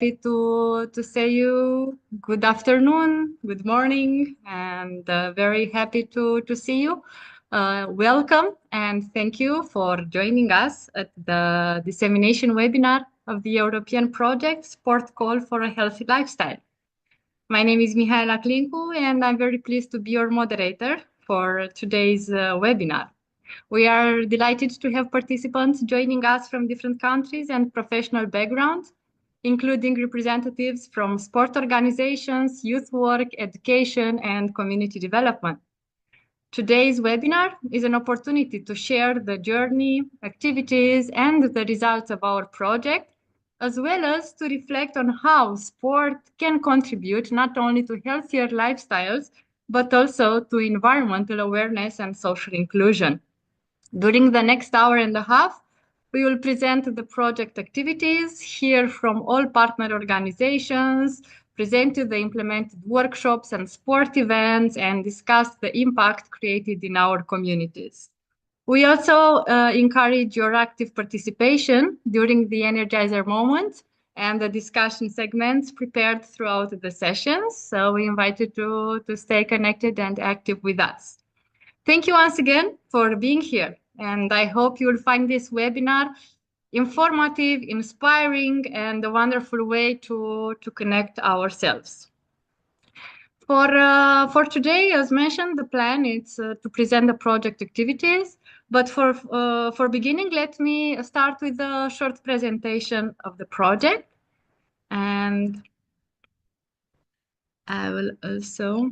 happy to say you good afternoon, good morning, and very happy to see you. Welcome and thank you for joining us at the dissemination webinar of the European project Sport Call for a Healthy Lifestyle. My name is Mihaela Klinku and I'm very pleased to be your moderator for today's webinar. We are delighted to have participants joining us from different countries and professional backgrounds, including representatives from sport organizations, youth work, education, and community development. Today's webinar is an opportunity to share the journey, activities, and the results of our project, as well as to reflect on how sport can contribute not only to healthier lifestyles, but also to environmental awareness and social inclusion. During the next hour and a half, we will present the project activities, hear from all partner organizations, present you the implemented workshops and sport events, and discuss the impact created in our communities. We also encourage your active participation during the Energizer moments and the discussion segments prepared throughout the sessions. So we invite you to stay connected and active with us. Thank you once again for being here, and I hope you will find this webinar informative, inspiring, and a wonderful way to connect ourselves. For today, as mentioned, the plan is to present the project activities, but for beginning, let me start with a short presentation of the project, and I will also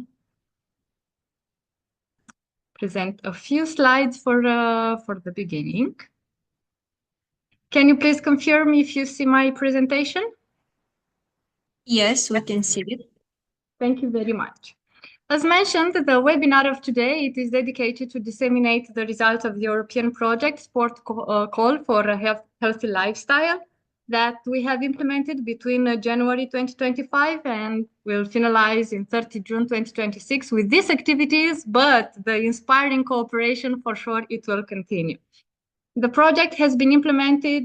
present a few slides for the beginning. Can you please confirm if you see my presentation? Yes, we can see it. Thank you very much. As mentioned, the webinar of today, it is dedicated to disseminate the results of the European project Sport Call for a Healthy Lifestyle that we have implemented between January 2025 and will finalize in 30 June 2026 with these activities, but the inspiring cooperation, for sure, it will continue. The project has been implemented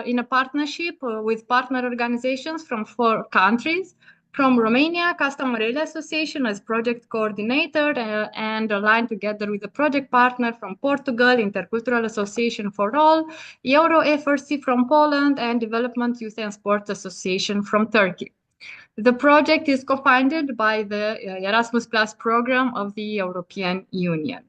in a partnership with partner organizations from 4 countries, from Romania, Kasta Morrely Association as project coordinator and aligned together with the project partner from Portugal, Intercultural Association for All, EuroFRC from Poland, and Development Youth and Sports Association from Turkey. The project is co-funded by the Erasmus Plus program of the European Union.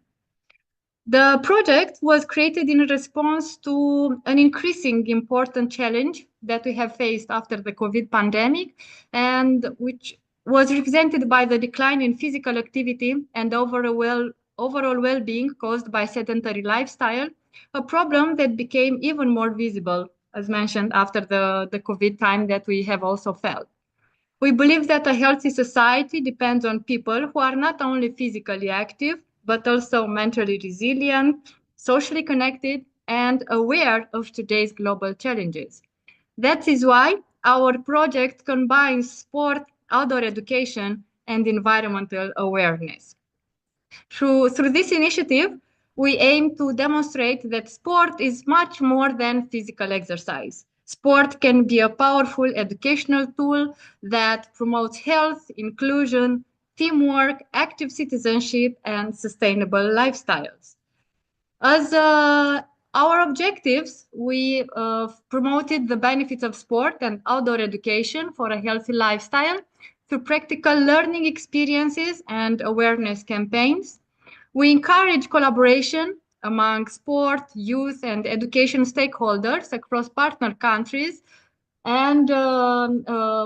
The project was created in response to an increasing important challenge that we have faced after the COVID pandemic, and which was represented by the decline in physical activity and overall well-being caused by sedentary lifestyle, a problem that became even more visible, as mentioned, after the COVID time that we have also felt. We believe that a healthy society depends on people who are not only physically active, but also mentally resilient, socially connected, and aware of today's global challenges. That is why our project combines sport, outdoor education, and environmental awareness. Through this initiative, we aim to demonstrate that sport is much more than physical exercise. Sport can be a powerful educational tool that promotes health, inclusion, teamwork, active citizenship, and sustainable lifestyles. As our objectives, we promoted the benefits of sport and outdoor education for a healthy lifestyle through practical learning experiences and awareness campaigns. We encourage collaboration among sport, youth, and education stakeholders across partner countries and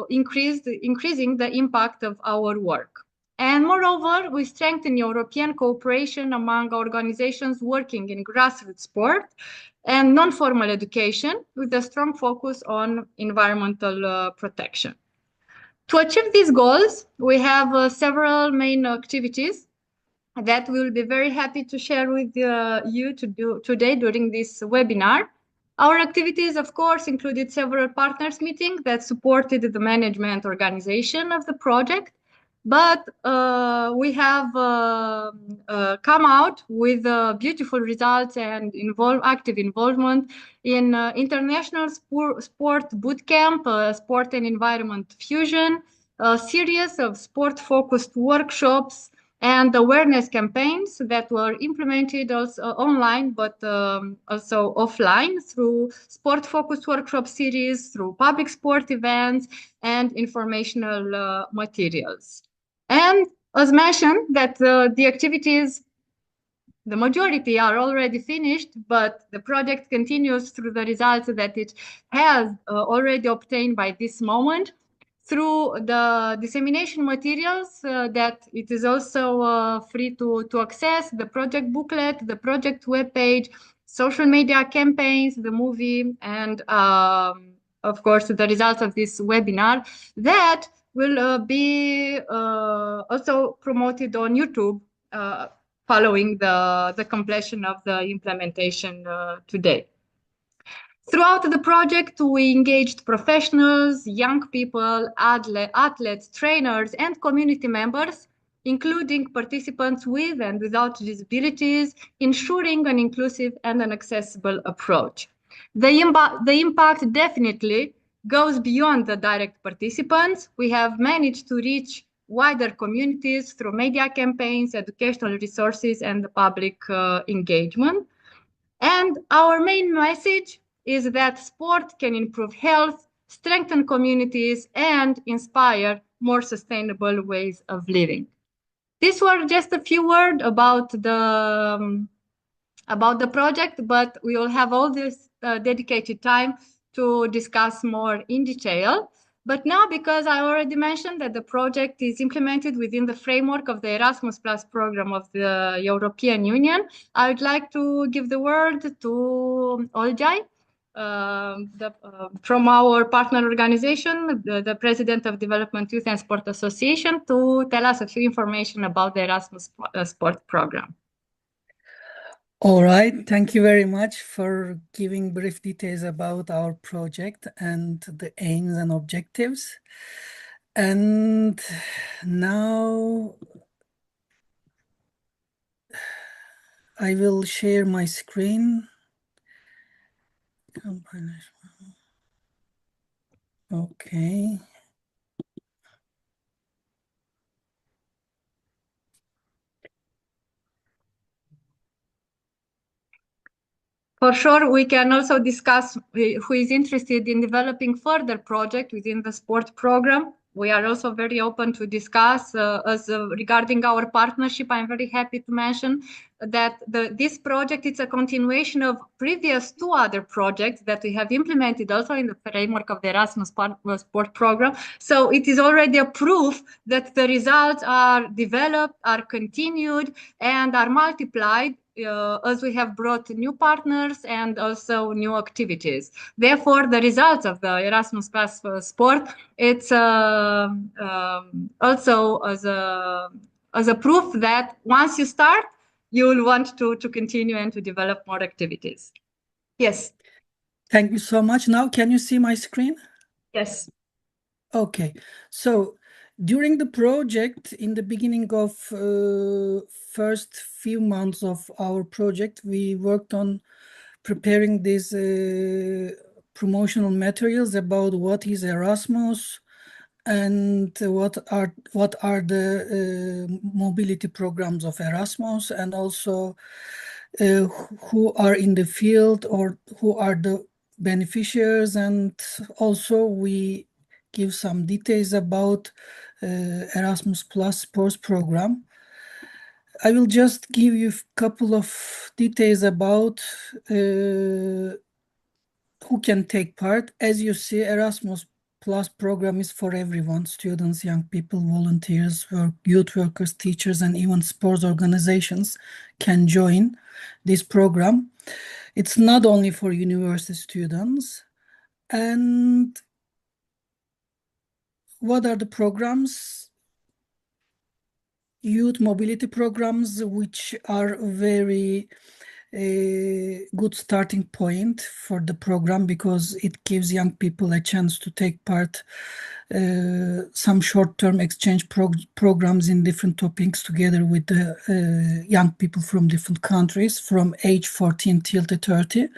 increasing the impact of our work. And moreover, we strengthen European cooperation among organizations working in grassroots sport and non-formal education with a strong focus on environmental protection. To achieve these goals, we have several main activities that we will be very happy to share with you today during this webinar. Our activities, of course, included several partners meetings that supported the management organization of the project. but we have come out with beautiful results and active involvement in international sport bootcamp, sport and environment fusion, a series of sport-focused workshops and awareness campaigns that were implemented also online, but also offline through sport-focused workshop series, through public sport events, and informational materials. And as mentioned, that the activities, the majority are already finished, but the project continues through the results that it has already obtained by this moment through the dissemination materials that it is also free to access, the project booklet, the project webpage, social media campaigns, the movie, and of course, the results of this webinar that will be also promoted on YouTube following the completion of the implementation today. Throughout the project, we engaged professionals, young people, athletes, trainers, and community members, including participants with and without disabilities, ensuring an inclusive and an accessible approach. The impact definitely goes beyond the direct participants. We have managed to reach wider communities through media campaigns, educational resources, and public engagement. And our main message is that sport can improve health, strengthen communities, and inspire more sustainable ways of living. These were just a few words about the project, but we will have all this dedicated time to discuss more in detail. But now, because I already mentioned that the project is implemented within the framework of the Erasmus Plus program of the European Union, I would like to give the word to Olcay, from our partner organization, the president of Development Youth and Sport Association, to tell us a few information about the Erasmus Sport program. All right, thank you very much for giving brief details about our project and the aims and objectives. And now I will share my screen. Okay. For sure, we can also discuss who is interested in developing further project within the sport program. We are also very open to discuss regarding our partnership. I'm very happy to mention that this project is a continuation of previous two other projects that we have implemented also in the framework of the Erasmus Sport program. So it is already a proof that the results are developed, are continued, and are multiplied as we have brought new partners and also new activities. Therefore, the results of the Erasmus Plus Sport, it's also as a proof that once you start, you will want to continue and to develop more activities. Yes. Thank you so much. Now, can you see my screen? Yes. Okay. So during the project, in the beginning of first few months of our project, we worked on preparing these promotional materials about what is Erasmus and what are the mobility programs of Erasmus, and also who are in the field or who are the beneficiaries, and also we give some details about Erasmus Plus sports program. I will just give you a couple of details about who can take part. As you see, Erasmus Plus program is for everyone: students, young people, volunteers, youth workers, teachers, and even sports organizations can join this program. It's not only for university students. And what are the programs? Youth mobility programs, which are very a good starting point for the program because it gives young people a chance to take part some short-term exchange programs in different topics together with the young people from different countries from age 14 till to 30.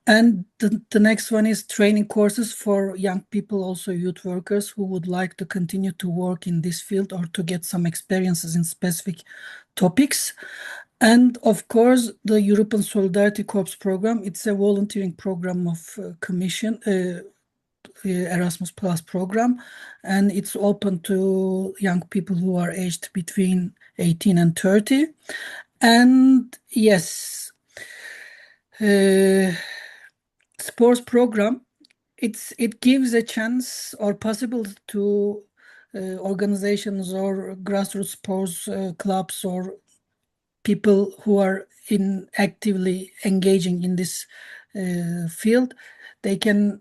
And the next one is training courses for young people, also youth workers who would like to continue to work in this field or to get some experiences in specific topics. And of course, the European Solidarity Corps program, it's a volunteering program of Commission, Erasmus Plus program, and it's open to young people who are aged between 18 and 30. And yes, sports program, it gives a chance or possible to organizations or grassroots sports clubs or people who are actively engaging in this field. They can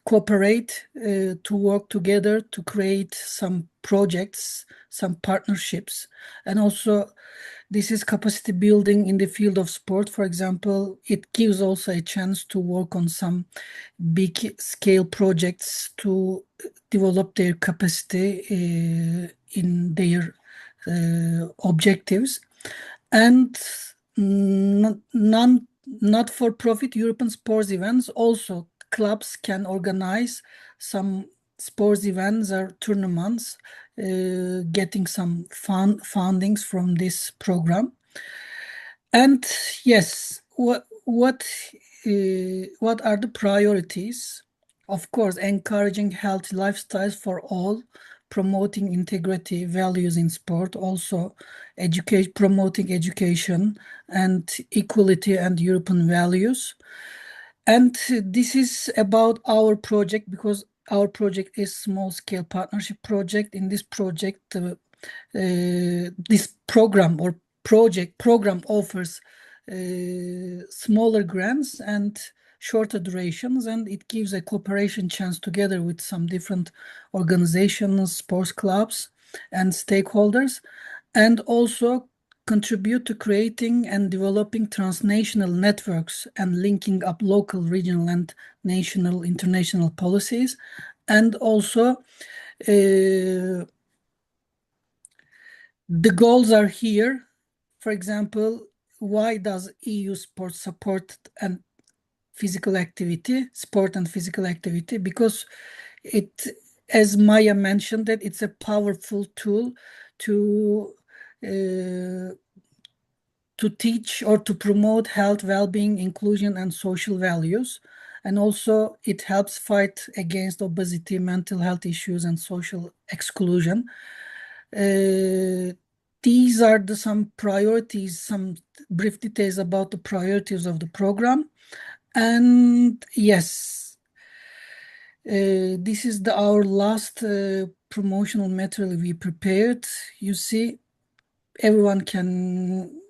cooperate to work together to create some projects, some partnerships, and also this is capacity building in the field of sport. For example, it gives also a chance to work on some big scale projects to develop their capacity in their objectives. And not-for-profit European sports events, also clubs can organize some sports events or tournaments, getting some fundings from this program. And yes, what are the priorities? Of course, encouraging healthy lifestyles for all, promoting integrity values in sport, also promoting education and equality and European values. And this is about our project because our project is small-scale partnership project. In this project, this program offers smaller grants and shorter durations, and it gives a cooperation chance together with some different organizations, sports clubs, and stakeholders, and also contribute to creating and developing transnational networks and linking up local, regional, and national, international policies. And also, the goals are here. For example, why does EU sport support and sport and physical activity? Because it, as Maya mentioned, that it's a powerful tool to teach or to promote health, well-being, inclusion, and social values. And also it helps fight against obesity, mental health issues, and social exclusion. These are some priorities, some brief details about the priorities of the program. And yes, this is our last promotional material we prepared. You see, everyone can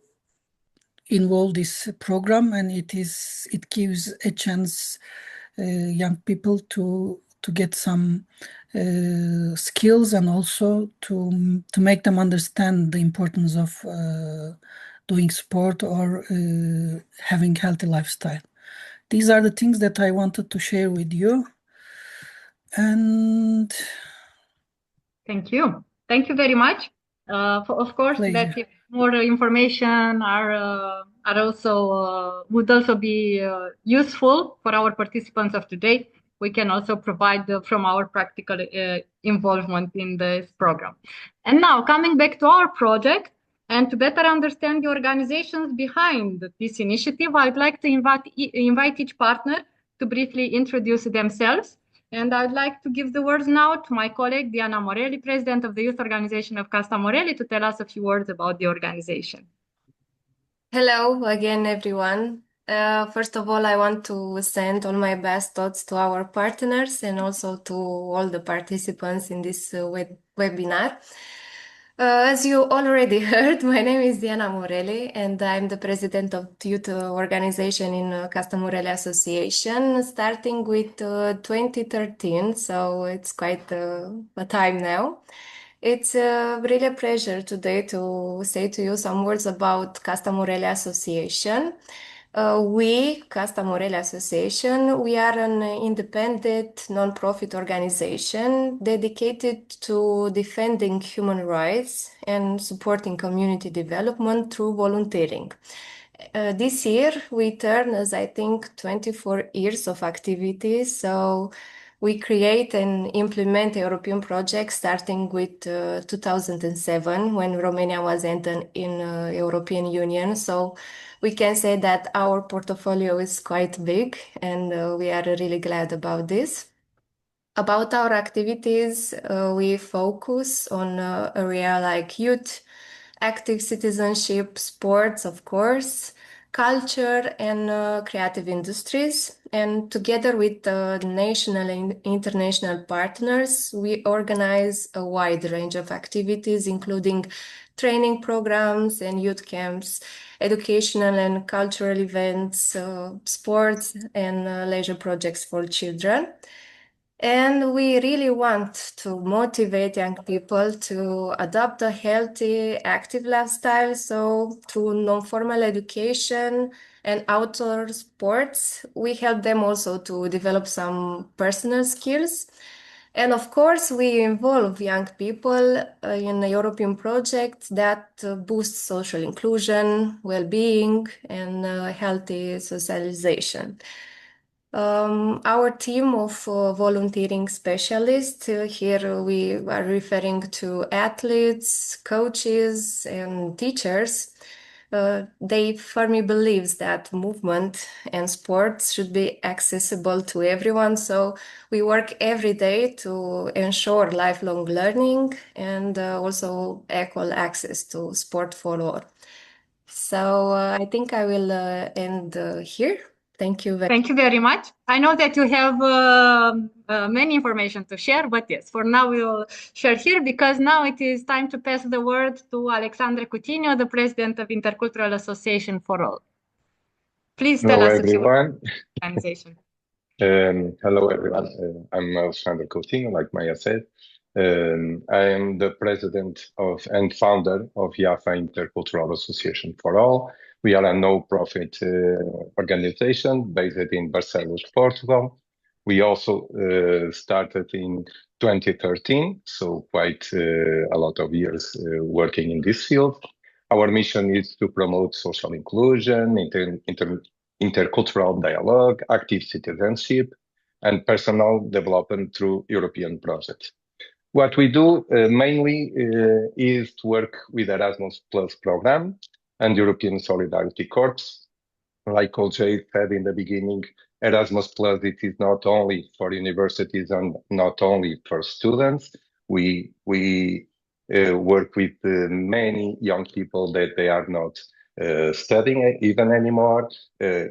involve this program, and it gives a chance young people to get some skills and also to make them understand the importance of doing sport or having healthy lifestyle. These are the things that I wanted to share with you. And thank you. Thank you very much. Of course, pleasure. that if more information would also be useful for our participants of today, we can also provide from our practical involvement in this program. And now coming back to our project, and to better understand the organizations behind this initiative, I'd like to invite each partner to briefly introduce themselves. And I'd like to give the words now to my colleague, Diana Morelli, President of the Youth Organization of Kasta Morrely, to tell us a few words about the organization. Hello again, everyone. First of all, I want to send all my best thoughts to our partners and also to all the participants in this webinar. As you already heard, my name is Diana Morelli, and I'm the president of the youth organization in Kasta Morrely Association, starting with 2013, so it's quite a time now. It's really a pleasure today to say to you some words about Kasta Morrely Association. We, Kasta Morrely Association, we are an independent non-profit organization dedicated to defending human rights and supporting community development through volunteering. This year, we turn, as I think, 24 years of activities. So we create and implement European projects starting with 2007 when Romania was entered in European Union. So we can say that our portfolio is quite big and we are really glad about this. About our activities, we focus on area like youth, active citizenship, sports, of course, culture and creative industries. And together with national and international partners, we organize a wide range of activities, including training programs and youth camps, educational and cultural events, sports and leisure projects for children. And we really want to motivate young people to adopt a healthy, active lifestyle. So through non-formal education and outdoor sports, we help them also to develop some personal skills. And of course, we involve young people in a European project that boosts social inclusion, well-being, and healthy socialization. Our team of volunteering specialists, here we are referring to athletes, coaches, and teachers. They firmly believe that movement and sports should be accessible to everyone. So we work every day to ensure lifelong learning and also equal access to sport for all. So I think I will end here. Thank you Thank you very much. I know that you have many information to share, but yes, for now we will share here because now it is time to pass the word to Alexandra Coutinho, the president of Intercultural Association for All. Please tell Hello, us everyone. Organization. Hello, everyone. I'm Alexandre Coutinho, like Maya said. I am the president of and founder of IAFA Intercultural Association for All. We are a no-profit organization based in Barcelos, Portugal. We also started in 2013, so quite a lot of years working in this field. Our mission is to promote social inclusion, intercultural dialogue, active citizenship, and personal development through European projects. What we do mainly is to work with Erasmus Plus program and European Solidarity Corps. Like OJ said in the beginning, Erasmus Plus, it is not only for universities and not only for students. We work with many young people that they are not studying even anymore,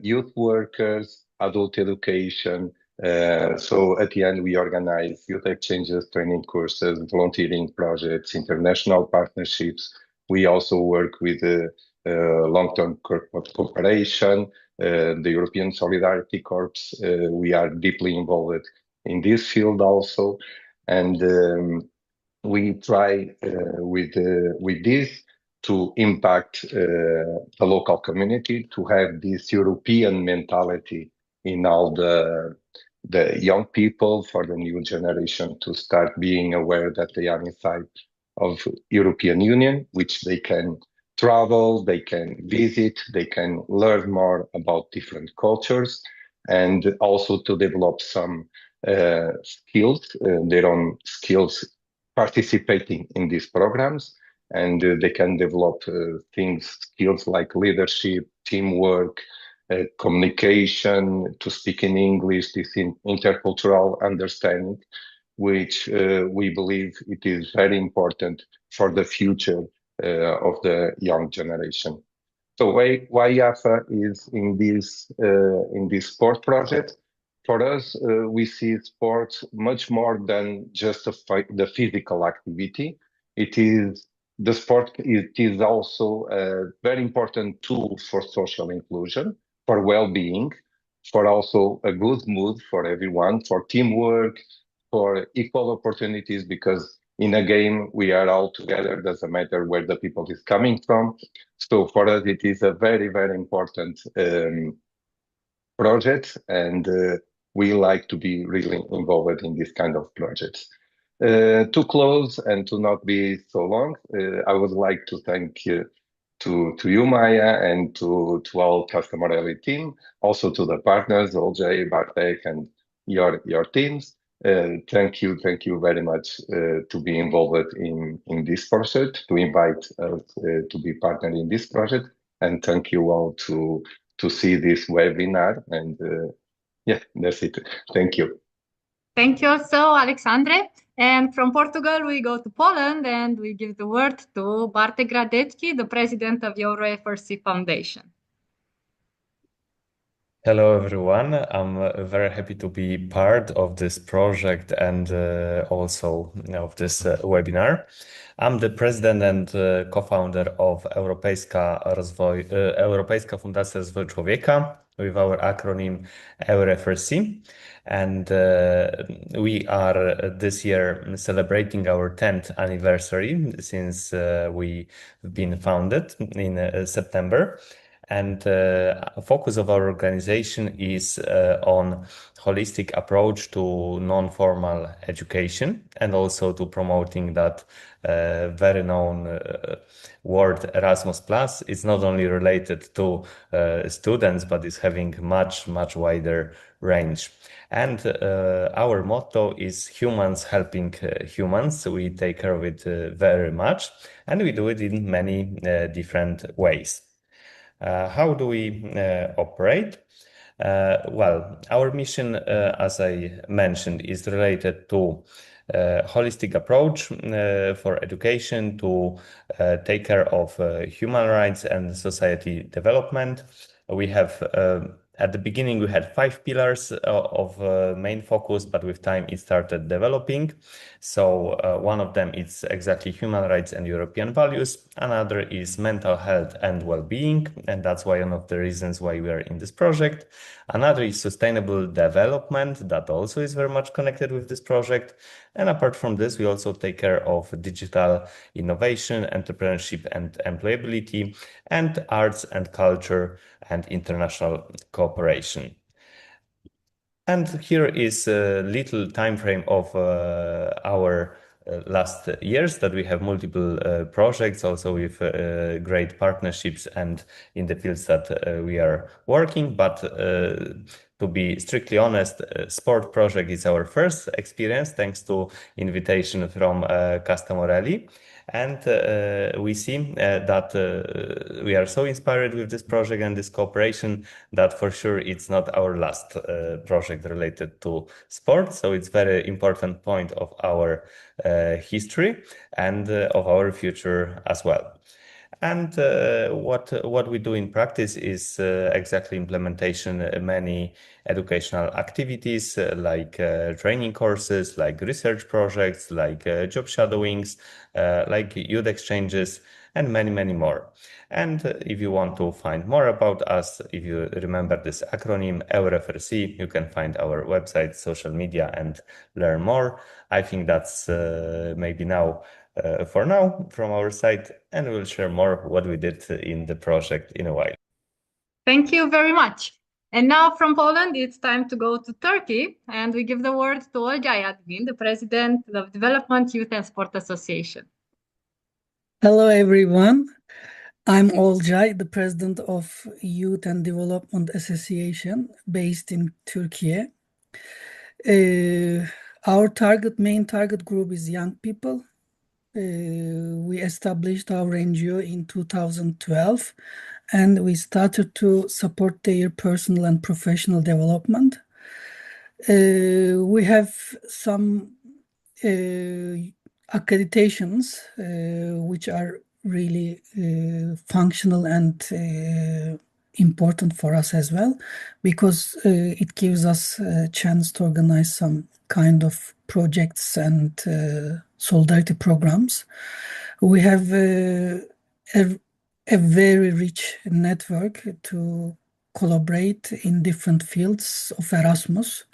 youth workers, adult education. So at the end, we organize youth exchanges, training courses, volunteering projects, international partnerships. We also work with long-term cooperation, the European Solidarity Corps. We are deeply involved in this field also. And we try with this to impact the local community, to have this European mentality in all the young people, for the new generation to start being aware that they are inside of European Union, which they can travel, they can visit, they can learn more about different cultures, and also to develop some skills, their own skills participating in these programs. And they can develop skills like leadership, teamwork, communication, to speak in English, this intercultural understanding, which we believe it is very important for the future of the young generation. So why IAFA is in this sport project? For us, we see sports much more than just the physical activity. The sport is also a very important tool for social inclusion, for well-being, for also a good mood for everyone, for teamwork, for equal opportunities, because in a game, we are all together, doesn't matter where the people is coming from. So for us, it is a very, very important project, and we like to be really involved in this kind of projects. To close and to not be so long, I would like to thank you to you, Maya, and to all Kasta Morrely team, also to the partners, Olcay, Bartek, and your teams. Thank you very much to be involved in this project, to invite us to be partner in this project, and thank you all to see this webinar. And yeah, that's it. Thank you. Thank you also, Alexandre. And from Portugal, we go to Poland and we give the word to Bartek Gradecki, the president of EuroFRC Foundation. Hello, everyone. I'm very happy to be part of this project and also of this webinar. I'm the president and co-founder of Europejska Fundacja Rozwoju Człowieka, with our acronym EuroFRC. And we are this year celebrating our 10th anniversary since we've been founded in September. And focus of our organization is on holistic approach to non-formal education, and also to promoting that very known word Erasmus Plus. It's not only related to students, but is having much wider range. And our motto is humans helping humans. So we take care of it very much, and we do it in many different ways. How do we operate? Well, our mission, as I mentioned, is related to holistic approach for education to take care of human rights and society development. We have at the beginning, we had 5 pillars of main focus, but with time it started developing. So one of them is exactly human rights and European values. Another is mental health and well-being, and that's why one of the reasons why we are in this project. Another is sustainable development, that also is very much connected with this project. And apart from this, we also take care of digital innovation, entrepreneurship and employability, and arts and culture and international cooperation. And here is a little time frame of our last years, that we have multiple projects, also with great partnerships and in the fields that we are working. But to be strictly honest, sport project is our first experience, thanks to invitation from Kasta Morrely. And we see that we are so inspired with this project and this cooperation that for sure it's not our last project related to sport. So it's very important point of our history and of our future as well. And what we do in practice is exactly implementation many educational activities like training courses, like research projects, like job shadowings, like youth exchanges, and many more. And if you want to find more about us, if you remember this acronym EuroFRC, you can find our website, social media, and learn more. I think that's maybe now for now from our side, and we'll share more what we did in the project in a while. Thank you very much. And now from Poland, it's time to go to Turkey, and we give the word to Olcay Admin, the president of Development, Youth and Sport Association. Hello, everyone. I'm Olcay, the president of Youth and Development Association based in Türkiye. Our main target group is young people. We established our NGO in 2012, and we started to support their personal and professional development. We have some accreditations which are really functional and important for us as well, because it gives us a chance to organize some kind of projects and solidarity programs. We have a very rich network to collaborate in different fields of Erasmus.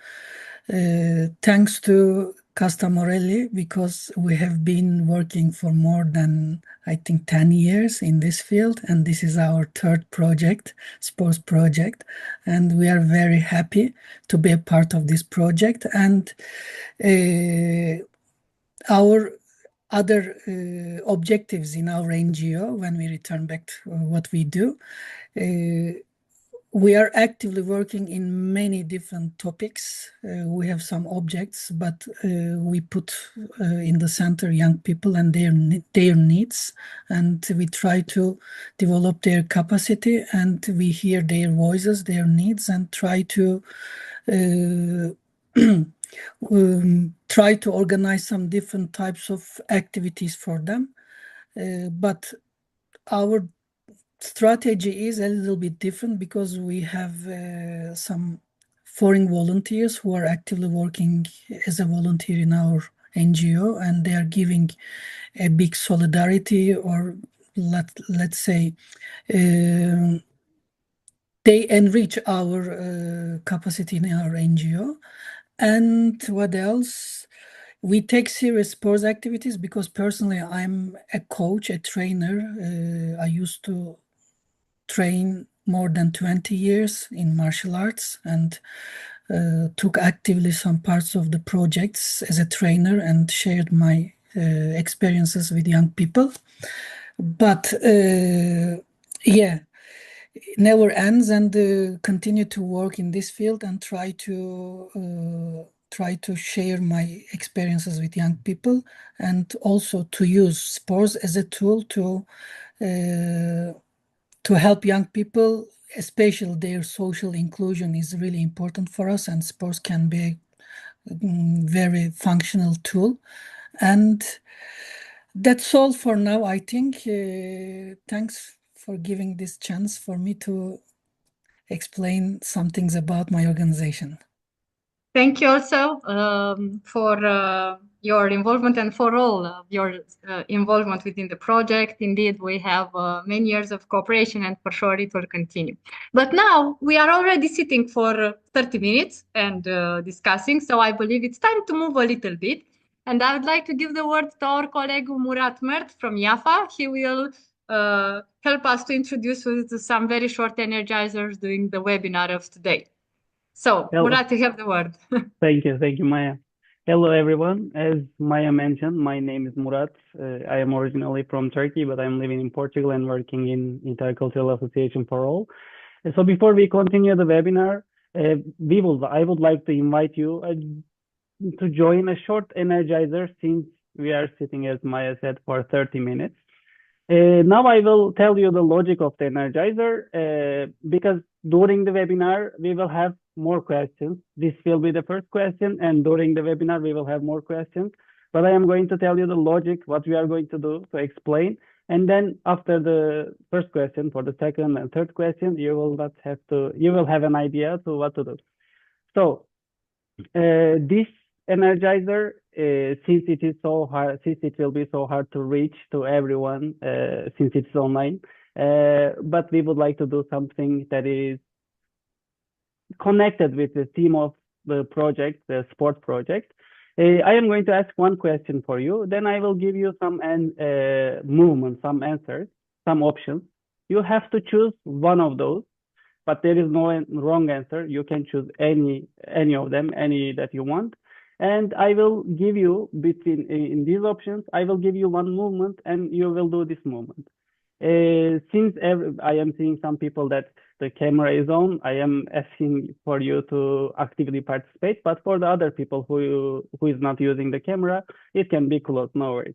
Thanks to Kasta Morrely because we have been working for more than, I think, 10 years in this field, and this is our third project, sports project, and we are very happy to be a part of this project. And our other objectives in our NGO, when we return back to what we do, we are actively working in many different topics. We have some objects, but we put in the center young people and their needs, and we try to develop their capacity, and we hear their voices, their needs, and try to try to organize some different types of activities for them. But our strategy is a little bit different because we have some foreign volunteers who are actively working as a volunteer in our NGO, and they are giving a big solidarity, or let's say they enrich our capacity in our NGO. And what else? We take serious sports activities because personally I'm a coach, a trainer. I used to train more than 20 years in martial arts and took actively some parts of the projects as a trainer and shared my experiences with young people. But yeah, it never ends, and continue to work in this field and try to share my experiences with young people, and also to use sports as a tool to help young people, especially their social inclusion is really important for us, and sports can be a very functional tool. And that's all for now, I think. Thanks for giving this chance for me to explain some things about my organization. Thank you also for your involvement and for all of your involvement within the project. Indeed, we have many years of cooperation, and for sure it will continue. But now we are already sitting for 30 minutes and discussing, so I believe it's time to move a little bit. And I would like to give the word to our colleague Murat Mert from IAFA. He will help us to introduce you to some very short energizers during the webinar of today. So, Hello. Murat, you have the word. Thank you, Maya. Hello, everyone. As Maya mentioned, my name is Murat. I am originally from Turkey, but I'm living in Portugal and working in Intercultural Association for All. So before we continue the webinar, I would like to invite you to join a short energizer, since we are sitting, as Maya said, for 30 minutes. Now I will tell you the logic of the energizer, because during the webinar, we will have more questions. This will be the first question, and during the webinar, we will have more questions. But I am going to tell you the logic, what we are going to do to explain. And then after the first question, for the second and third question, you will have an idea to what to do. So this energizer, since it is so hard, since it will be so hard to reach to everyone, since it's online, but we would like to do something that is connected with the theme of the project, the sport project. I am going to ask one question for you, then I will give you some movement, some answers, some options. You have to choose one of those, but there is no wrong answer. You can choose any of them, any that you want. And I will give you, in these options, I will give you one movement and you will do this movement. Since I am seeing some people that the camera is on, I am asking for you to actively participate, but for the other people who is not using the camera, it can be closed, no worries.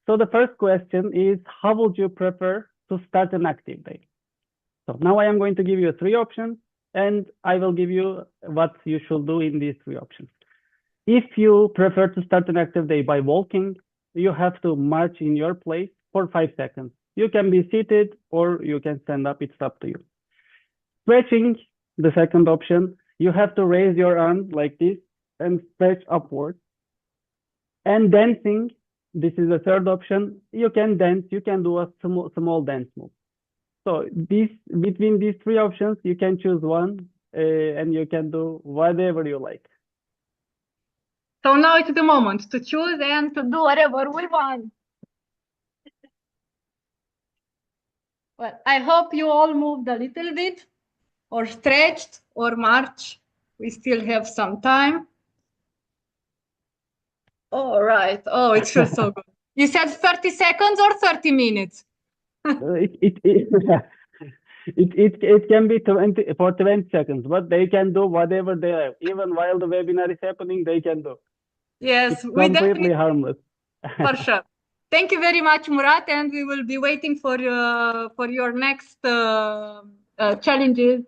So the first question is, how would you prefer to start an active day? So now I am going to give you 3 options, and I will give you what you should do in these 3 options. If you prefer to start an active day by walking, you have to march in your place for 5 seconds. You can be seated or you can stand up, it's up to you. Stretching, the second option, you have to raise your arms like this and stretch upwards. And dancing, this is the third option. You can dance, you can do a small dance move. So between these 3 options, you can choose one and you can do whatever you like. So now it's the moment to choose and to do whatever we want. Well, I hope you all moved a little bit, or stretched, or marched. We still have some time. All right. Oh, it feels so good. You said 30 seconds or 30 minutes? It can be 20 seconds, but they can do whatever they have. Even while the webinar is happening, they can do. Yes, It's we completely definitely, harmless. for sure. Thank you very much, Murat, and we will be waiting for your next challenges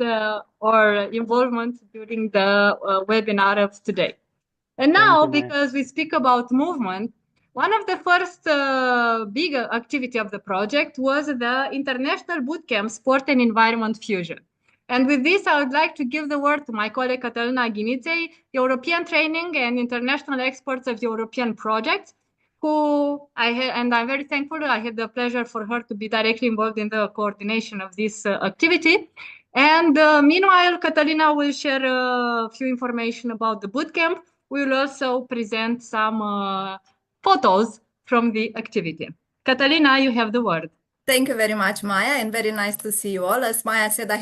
or involvement during the webinar of today. And now, because we speak about movement, one of the first big activity of the project was the International Bootcamp Sport and Environment Fusion. And with this, I would like to give the word to my colleague Catalina Ghinitei, European Training and International Experts of European Projects, and I'm very thankful I had the pleasure for her to be directly involved in the coordination of this activity. And meanwhile, Catalina will share a few information about the bootcamp. We will also present some photos from the activity. Catalina, you have the word. Thank you very much, Maya, and very nice to see you all. As Maya said, I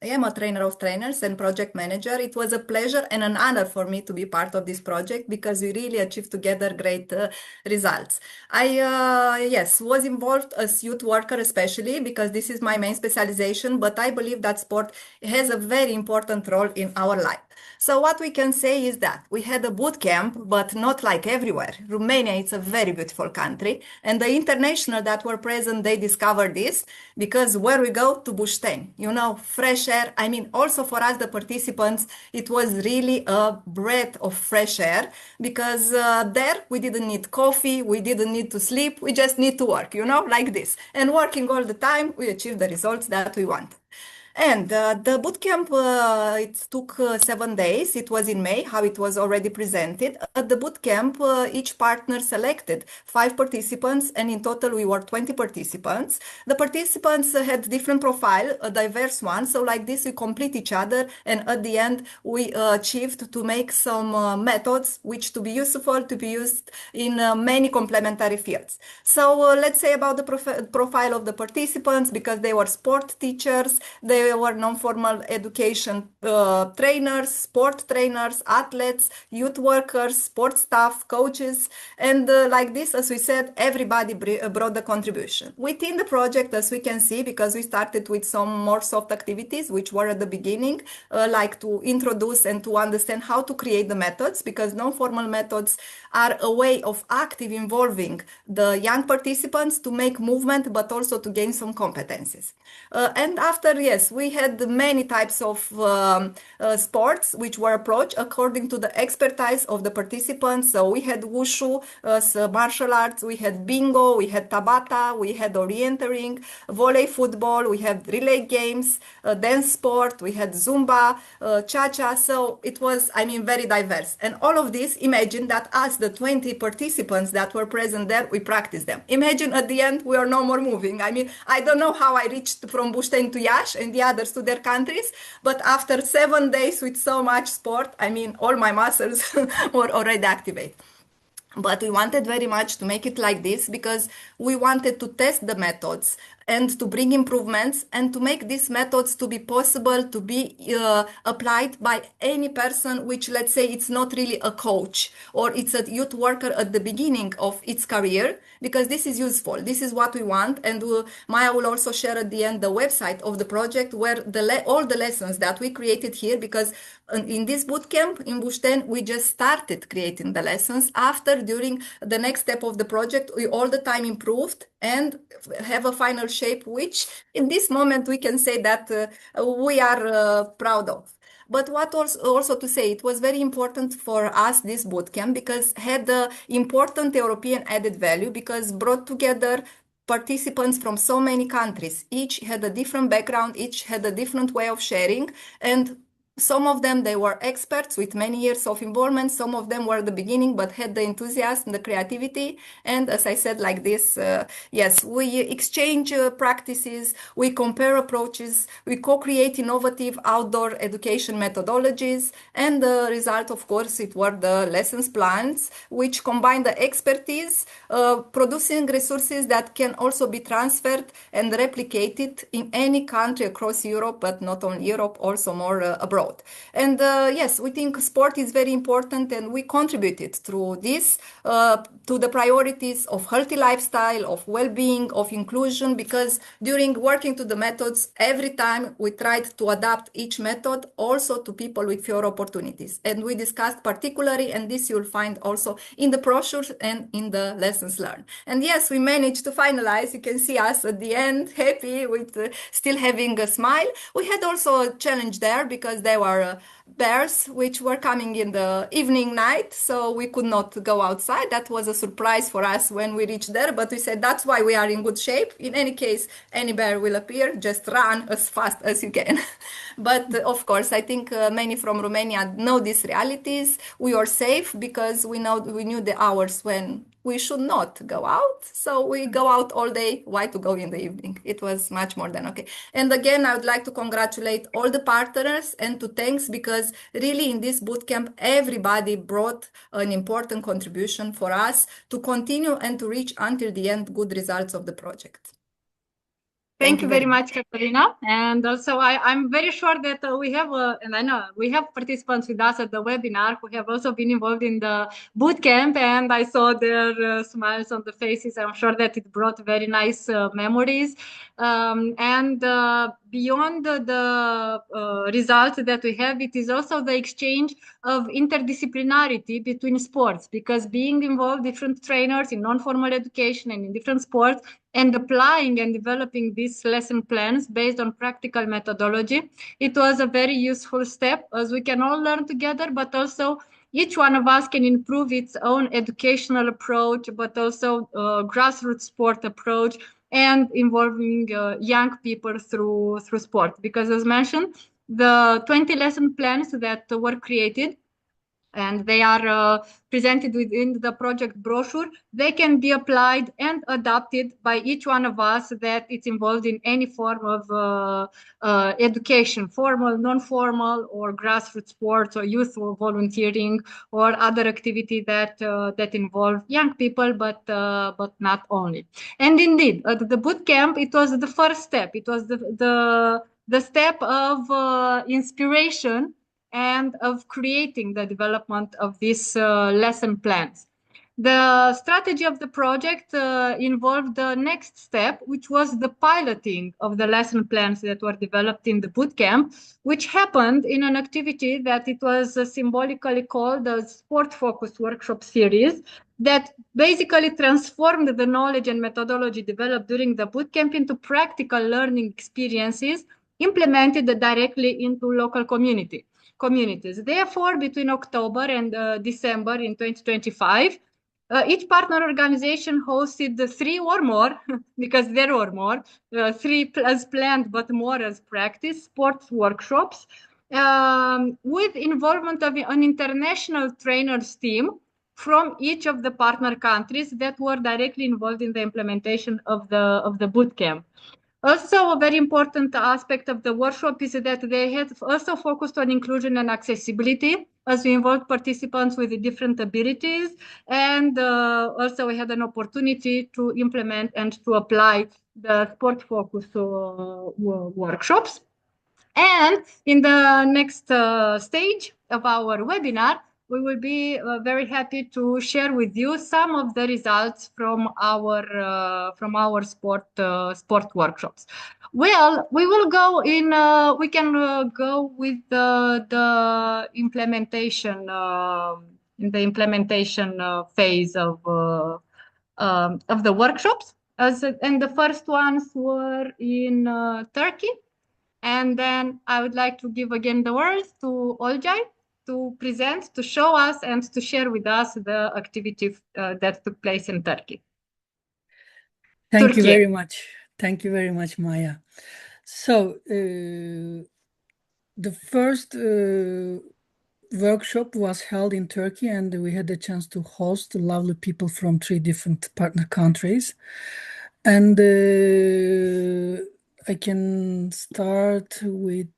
am a trainer of trainers and project manager. It was a pleasure and an honor for me to be part of this project because we really achieved together great results. I was involved as youth worker, especially because this is my main specialization, but I believe that sport has a very important role in our life. So what we can say is that we had a boot camp, but not like everywhere. Romania, it's a very beautiful country, and the international that were present, they discovered this because where we go to Bușteni, fresh air. I mean, also for us, the participants, it was really a breath of fresh air because there we didn't need coffee, we didn't need to sleep, we just need to work, like this. And working all the time, we achieved the results that we want. And the bootcamp, it took 7 days. It was in May, how it was already presented. At the bootcamp, each partner selected 5 participants, and in total we were 20 participants. The participants had different profile, a diverse one. So like this, we complete each other, and at the end, we achieved to make some methods which to be useful, to be used in many complementary fields. So let's say about the profile of the participants, because they were sport teachers, they were non-formal education trainers, sport trainers, athletes, youth workers, sport staff, coaches, and like this, as we said, everybody brought the contribution. Within the project, as we can see, because we started with some more soft activities, which were at the beginning, like to introduce and to understand how to create the methods, because non-formal methods are a way of active involving the young participants to make movement, but also to gain some competencies. And after, yes, we had many types of sports which were approached according to the expertise of the participants. So we had wushu, martial arts, we had bingo, we had tabata, we had orienteering, volley football, we had relay games, dance sport, we had zumba, cha-cha. So it was, very diverse. And all of this, imagine that us, the 20 participants that were present there, we practiced them. Imagine at the end, we are no more moving. I don't know how I reached from Bușteni to Iași and the others to their countries, but after 7 days with so much sport, all my muscles were already activated. But we wanted very much to make it like this because we wanted to test the methods and to bring improvements and to make these methods to be possible to be applied by any person, which, let's say, it's not really a coach or it's a youth worker at the beginning of its career, because this is useful. This is what we want. And Maya will also share at the end the website of the project where all the lessons that we created here, because in this bootcamp in Bușteni, we just started creating the lessons. During the next step of the project, we all the time improved and have a final shape, which in this moment we can say that we are proud of. But what also to say, it was very important for us, this bootcamp, because had the important European added value, because brought together participants from so many countries. Each had a different background, each had a different way of sharing, and Some of them, they were experts with many years of involvement. Some of them were the beginning, but had the enthusiasm, the creativity. And as I said, like this, yes, we exchange practices, we compare approaches, we co-create innovative outdoor education methodologies. And the result, of course, it were the lessons plans, which combine the expertise, producing resources that can also be transferred and replicated in any country across Europe, but not only Europe, also more abroad. And yes, we think sport is very important, and we contributed through this to the priorities of healthy lifestyle, of well-being, of inclusion, because during working to the methods, every time we tried to adapt each method also to people with fewer opportunities. And we discussed particularly, and this you'll find also in the brochures and in the lessons learned. And yes, we managed to finalize. You can see us at the end, happy with still having a smile. We had also a challenge there because there were bears which were coming in the evening night, so we could not go outside. That was a surprise for us when we reached there, but we said that's why we are in good shape. In any case, any bear will appear, just run as fast as you can. But of course, I think many from Romania know these realities. We are safe because we knew the hours when we should not go out. So we go out all day. Why to go in the evening? It was much more than okay. And again, I would like to congratulate all the partners and to thanks, because really in this bootcamp, everybody brought an important contribution for us to continue and to reach until the end good results of the project. Thank you very much, Caterina. And also, I'm very sure that we have, and I know we have participants with us at the webinar who have also been involved in the bootcamp, and I saw their smiles on the faces. I'm sure that it brought very nice memories. And beyond the results that we have, it is also the exchange of interdisciplinarity between sports, because being involved different trainers in non-formal education and in different sports, and applying and developing these lesson plans based on practical methodology, it was a very useful step, as we can all learn together, but also each one of us can improve its own educational approach, but also grassroots sport approach, and involving young people through sport. Because as mentioned, the 20 lesson plans that were created, and they are presented within the project brochure, they can be applied and adapted by each one of us that is involved in any form of education, formal, non-formal, or grassroots sports, or youth or volunteering, or other activity that involve young people, but not only. And indeed, the bootcamp, it was the first step. It was the step of inspiration and of creating the development of these lesson plans. The strategy of the project involved the next step, which was the piloting of the lesson plans that were developed in the bootcamp, which happened in an activity that it was symbolically called the Sport-Focused Workshop Series, that basically transformed the knowledge and methodology developed during the bootcamp into practical learning experiences implemented directly into local communities. Therefore, between October and December in 2025, each partner organization hosted 3 or more, because there were more, 3 as planned, but more as practice, sports workshops, with involvement of an international trainers team from each of the partner countries that were directly involved in the implementation of the bootcamp. Also, a very important aspect of the workshop is that they had also focused on inclusion and accessibility, as we involved participants with different abilities. And also we had an opportunity to implement and to apply the sport-focused workshops. And in the next stage of our webinar, we will be very happy to share with you some of the results from our sport workshops. Well, we will go in. We can go with the implementation in the implementation phase of the workshops. And the first ones were in Turkey. And then I would like to give again the words to Olcay to present, to show us, and to share with us the activity that took place in Turkey. Thank you very much. Thank you very much, Maya. So the first workshop was held in Turkey, and we had the chance to host lovely people from 3 different partner countries. And I can start with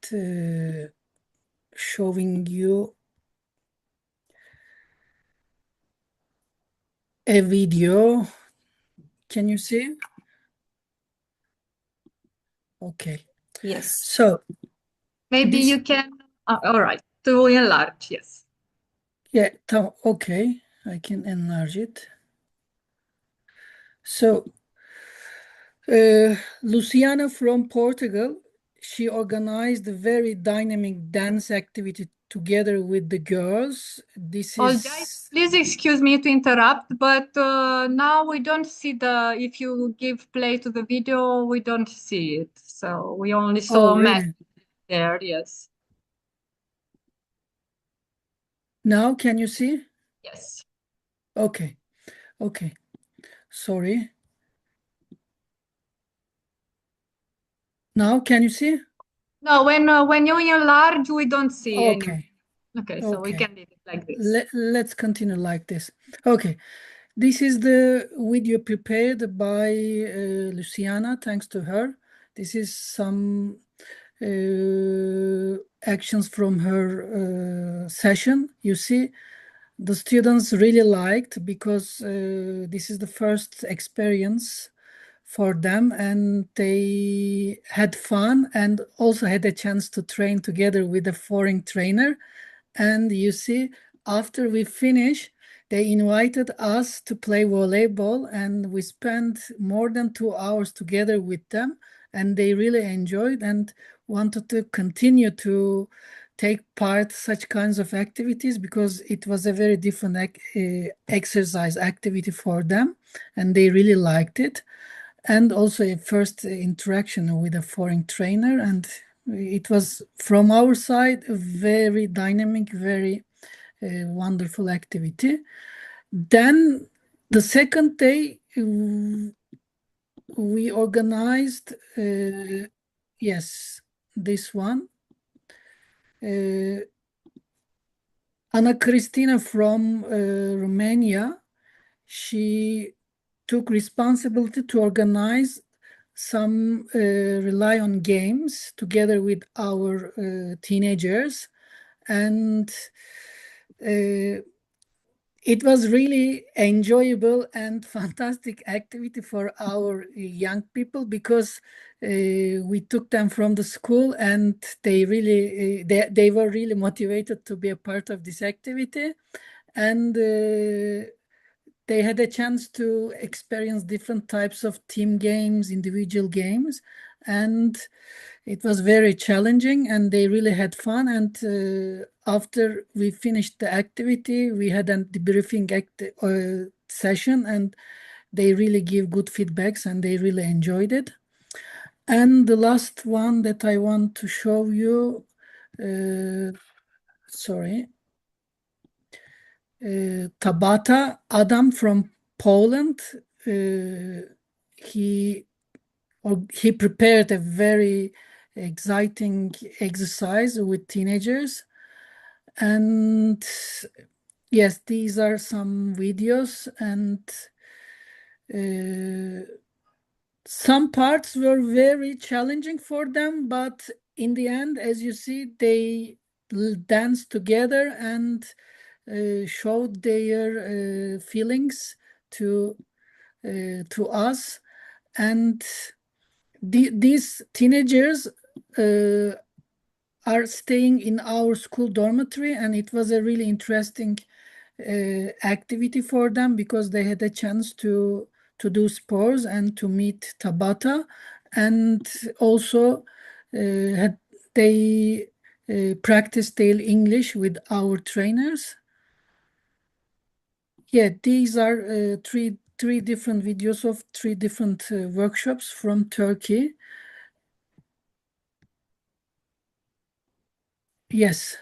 showing you a video. Can you see? Okay. Yes. So Maybe you can, all right, to enlarge, yes. Yeah, okay, I can enlarge it. So, Luciana from Portugal, she organized a very dynamic dance activity together with the girls. This is... Guys, please excuse me to interrupt, but now we don't see if you give play to the video, we don't see it. So we only saw Matt there, yes. Now, can you see? Yes. Okay, okay, sorry. Now, can you see? No, when you enlarge, we don't see any. Okay, so we can leave it like this. Let's continue like this. Okay, this is the video prepared by Luciana, thanks to her. This is some actions from her session. You see, the students really liked, because this is the first experience for them, and they had fun and also had a chance to train together with a foreign trainer. And you see, after we finish, they invited us to play volleyball, and we spent more than 2 hours together with them, and they really enjoyed and wanted to continue to take part such kinds of activities, because it was a very different exercise activity for them, and they really liked it. And also a first interaction with a foreign trainer, and it was, from our side, a very dynamic, very wonderful activity. Then the second day, we organized, yes, this one. Ana Cristina from Romania, she took responsibility to organize some rely on games together with our teenagers, and it was really enjoyable and fantastic activity for our young people, because we took them from the school, and they really they were really motivated to be a part of this activity, and they had a chance to experience different types of team games, individual games, and it was very challenging, and they really had fun. And after we finished the activity, we had a debriefing session, and they really give good feedbacks, and they really enjoyed it. And the last one that I want to show you, sorry, Tabata Adam from Poland. He prepared a very exciting exercise with teenagers. And yes, these are some videos, and some parts were very challenging for them, but in the end, as you see, they danced together and showed their feelings to us. And these teenagers are staying in our school dormitory, and it was a really interesting activity for them, because they had a chance to do sports and to meet Tabata, and also they practiced their English with our trainers. Yeah, these are three different videos of 3 different workshops from Turkey. Yes.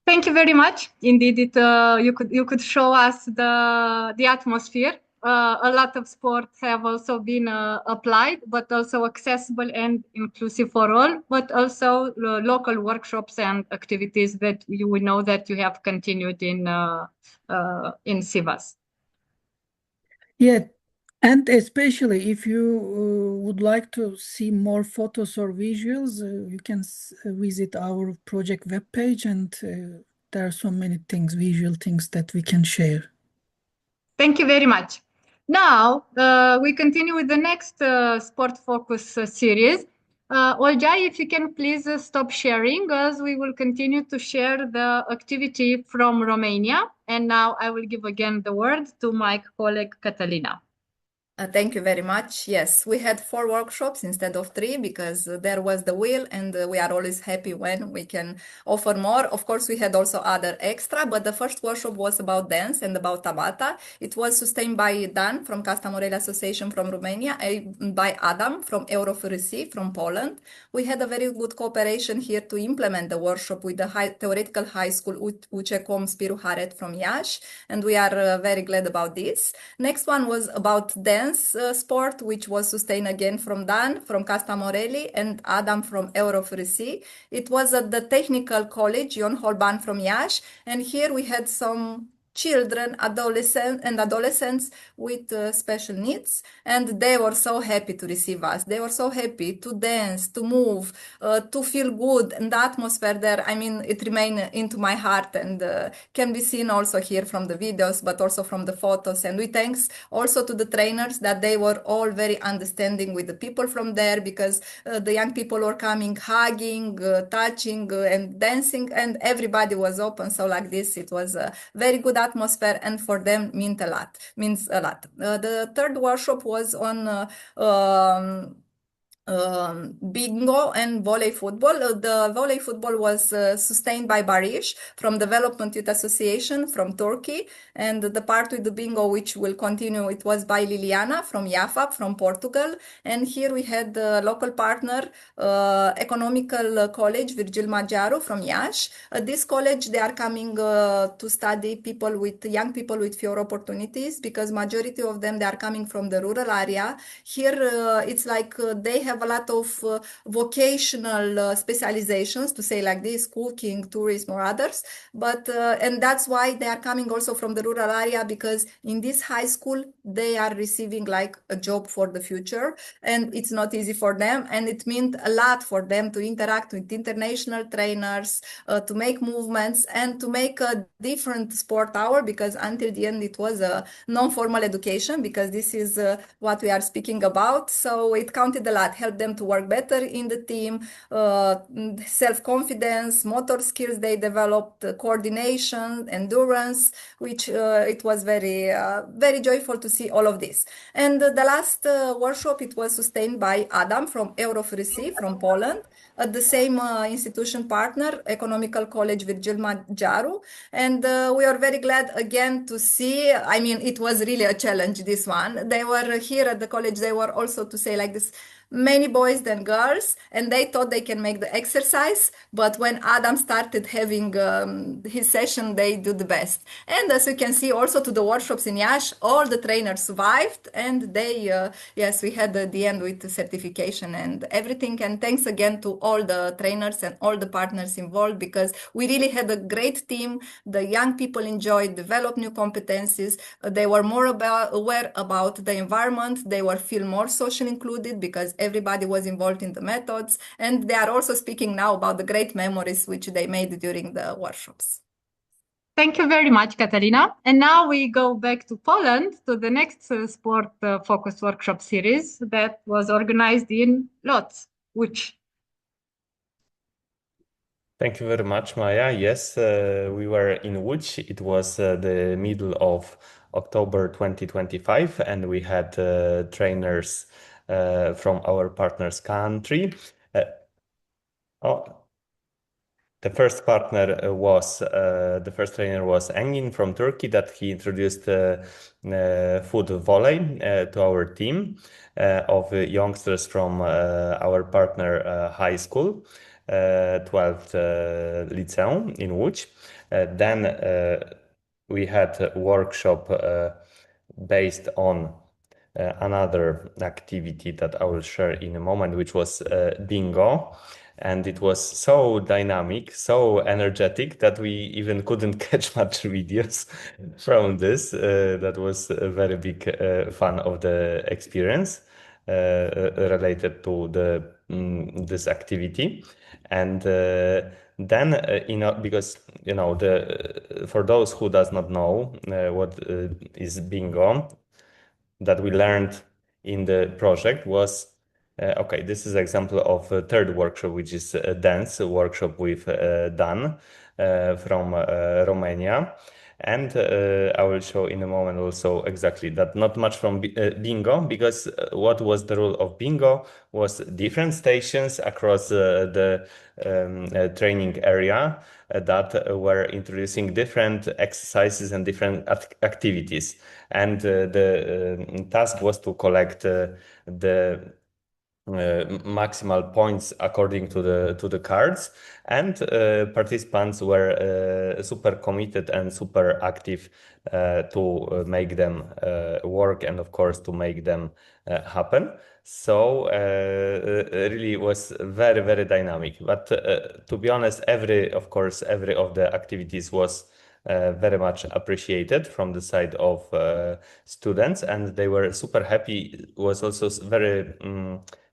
Thank you very much. Indeed, you could show us the atmosphere a lot of sports have also been applied, but also accessible and inclusive for all, but also local workshops and activities that we know that you have continued in Sivas. Yeah, and especially if you would like to see more photos or visuals, you can visit our project webpage, and there are so many things, visual things that we can share. Thank you very much. Now, we continue with the next sport focus series. Olga, if you can please stop sharing, as we will continue to share the activity from Romania. And now I will give again the word to my colleague Catalina. Thank you very much. Yes, we had 4 workshops instead of 3 because there was the will, and we are always happy when we can offer more. Of course, we had also other extra, but the first workshop was about dance and about tabata. It was sustained by Dan from Kasta Morrely Association from Romania and by Adam from EuroFRC from Poland. We had a very good cooperation here to implement the workshop with the theoretical high school UCECOM Spiru Haret from Iași, and we are very glad about this. Next one was about dance sport, which was sustained again from Dan from Kasta Morrely and Adam from EuroFRC. It was at the Technical College, Ion Holban from Iași, and here we had some children, adolescents with special needs, and they were so happy to receive us. They were so happy to dance, to move, to feel good, and the atmosphere there, I mean, it remained into my heart and can be seen also here from the videos, but also from the photos. And we thanks also to the trainers that they were all very understanding with the people from there, because the young people were coming, hugging, touching, and dancing, and everybody was open. So like this, it was a very good atmosphere, and for them means a lot. The third workshop was on bingo and volley football. The volley football was sustained by Barish from Development Youth Association from Turkey, and the part with the bingo, which will continue, it was by Liliana from IAFAP from Portugal. And here we had the local partner, Economical College Virgil Maggiaru from Iași. This college, they are coming to study young people with fewer opportunities, because majority of them, they are coming from the rural area. Here it's like they have a lot of vocational specializations, to say like this, cooking, tourism, or others. But and that's why they are coming also from the rural area, because in this high school they are receiving like a job for the future, and it's not easy for them, and it meant a lot for them to interact with international trainers, to make movements, and to make a different sport hour, because until the end it was a non-formal education, because this is what we are speaking about. So it counted a lot, helped them to work better in the team, self-confidence, motor skills they developed, coordination, endurance, which it was very, very joyful to see all of this. And the last workshop, it was sustained by Adam from EuroFRC from Poland, at the same institution partner, Economical College Virgil Maggiaru. And we are very glad again to see, I mean, it was really a challenge, this one. They were here at the college, they were also, to say like this, many boys than girls, and they thought they can make the exercise, but when Adam started having his session, they do the best. And as you can see also to the workshops in Iași, all the trainers survived, and they yes, we had the end with the certification and everything. And thanks again to all the trainers and all the partners involved, because we really had a great team. The young people enjoyed, developed new competencies, they were more aware about the environment, they were feel more socially included, because everybody was involved in the methods, and they are also speaking now about the great memories which they made during the workshops. Thank you very much, Katarina. And now we go back to Poland to the next sport focus workshop series that was organized in Lodz, which. Thank you very much, Maya. Yes, we were in Łódź. It was the middle of October 2025, and we had trainers from our partners country. The first trainer was Engin from Turkey, that he introduced foot volley to our team of youngsters from our partner high school, 12th Liceum in Łódź. Then we had a workshop based on another activity that I will share in a moment, which was bingo. And it was so dynamic, so energetic that we even couldn't catch much videos from this. That was a very big fun of the experience related to this activity. And then, because for those who does not know what is bingo, that we learned in the project was okay, this is an example of a third workshop, which is a dance workshop with Dan from Romania. And I will show in a moment also exactly that, not much from bingo, because what was the rule of bingo was different stations across the training area that were introducing different exercises and different activities. And the task was to collect the maximal points according to the cards, and participants were super committed and super active to make them work, and of course to make them happen. So really was very, very dynamic. But to be honest, every of the activities was very much appreciated from the side of students, and they were super happy. It was also very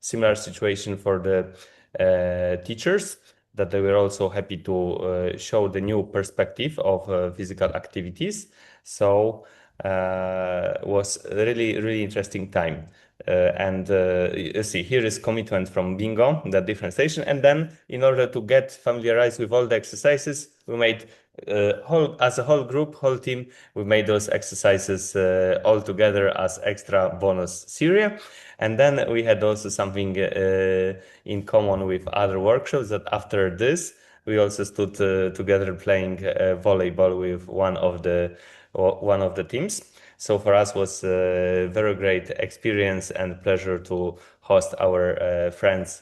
similar situation for the teachers, that they were also happy to show the new perspective of physical activities. So was really, really interesting time. And you see, here is commitment from bingo, the different station. And then in order to get familiarized with all the exercises, we made as a whole group, whole team, we made those exercises all together as extra bonus series. And then we had also something in common with other workshops, that after this, we also stood together playing volleyball with one of the teams. So for us was a very great experience and pleasure to host our friends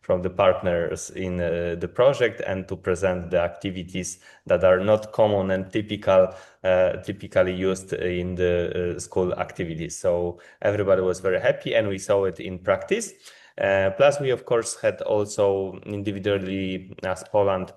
from the partners in the project, and to present the activities that are not common and typically used in the school activities. So everybody was very happy, and we saw it in practice. Plus, we of course had also individually, as Poland,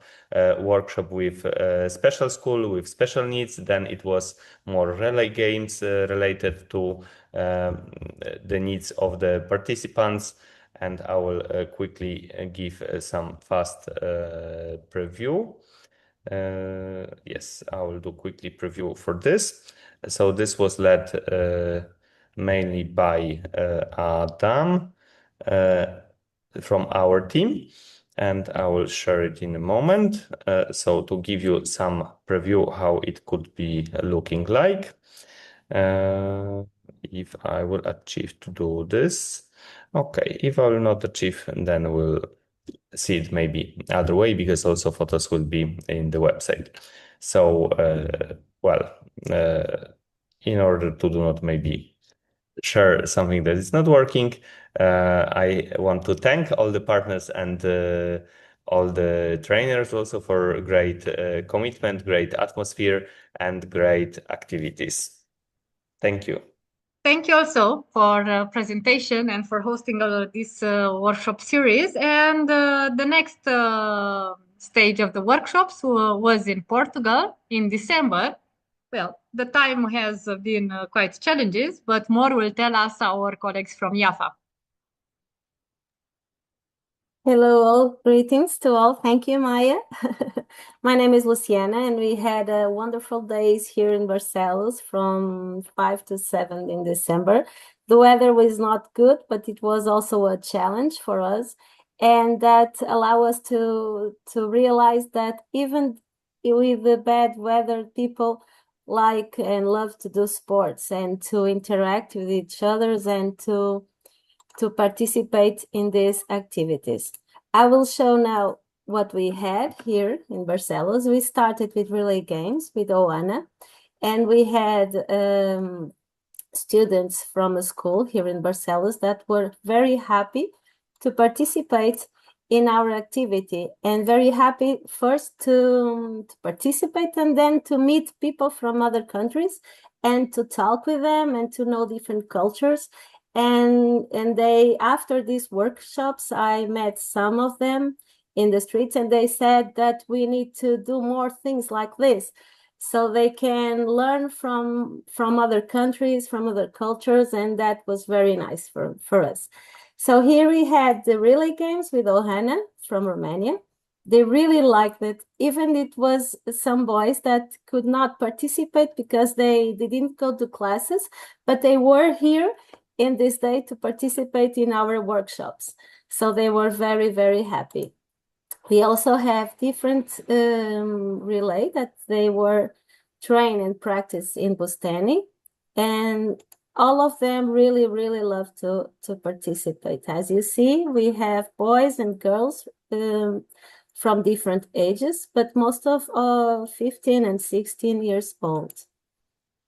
workshop with special school with special needs. Then it was more relay games related to the needs of the participants. And I will quickly give some fast preview. Yes, I will do quickly preview for this. So this was led mainly by Adam from our team, and I will share it in a moment. So to give you some preview how it could be looking like. If I will achieve to do this. Okay, if I will not achieve, then we'll see it maybe other way, because also photos will be in the website. So, in order to do not maybe share something that is not working, I want to thank all the partners and all the trainers also for great commitment, great atmosphere, and great activities. Thank you. Thank you also for presentation and for hosting this workshop series. And the next stage of the workshops was in Portugal in December. Well, the time has been quite challenges, but more will tell us our colleagues from IAFA. Hello all, greetings to all. Thank you, Maya. My name is Luciana, and we had wonderful days here in Barcelos from 5 to 7 in December. The weather was not good, but it was also a challenge for us, and that allowed us to realize that even with the bad weather, people like and love to do sports and to interact with each other and to participate in these activities. I will show now what we had here in Barcelos. We started with relay games with Oana, and we had students from a school here in Barcelos that were very happy to participate in our activity, and very happy first to participate and then to meet people from other countries and to talk with them and to know different cultures. And they, after these workshops, I met some of them in the streets, and they said that we need to do more things like this, so they can learn from other countries, from other cultures, and that was very nice for us. So here we had the relay games with Ohana from Romania. They really liked it. Even it was some boys that could not participate because they didn't go to classes, but they were here in this day to participate in our workshops. So they were very, very happy. We also have different relay that they were trained and practiced in Bustani, and all of them really, really love to participate. As you see, we have boys and girls from different ages, but most of 15 and 16 years old.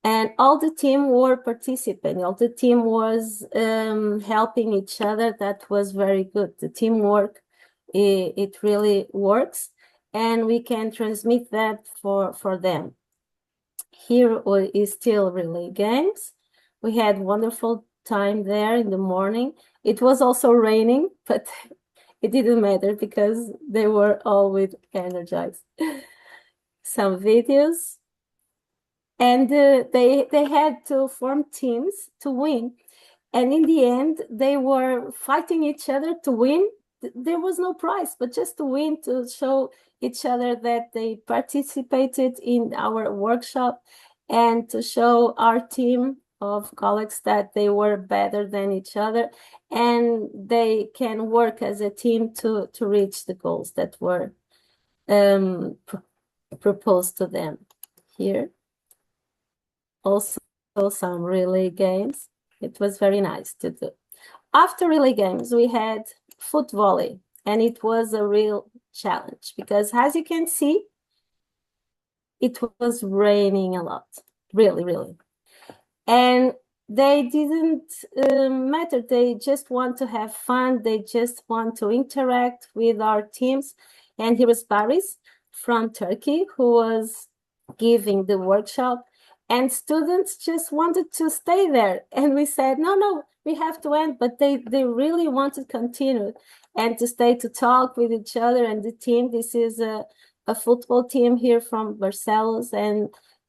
And all the team were participating. All the team was helping each other. That was very good. The teamwork, it really works, and we can transmit that for them. Here is still relay games. We had wonderful time there in the morning. It was also raining, but it didn't matter because they were all with energized. Some videos. And they had to form teams to win. And in the end, they were fighting each other to win. There was no prize, but just to win, to show each other that they participated in our workshop, and to show our team of colleagues that they were better than each other, and they can work as a team to reach the goals that were proposed to them. Here also some relay games. It was very nice to do. After relay games, we had foot volley, and it was a real challenge because, as you can see, it was raining a lot, really, really. And they didn't matter. They just want to have fun. They just want to interact with our teams. And here was Paris from Turkey, who was giving the workshop. And students just wanted to stay there. And we said, no, we have to end. But they really wanted to continue and to stay to talk with each other. And the team, this is a football team here from Barcelos. And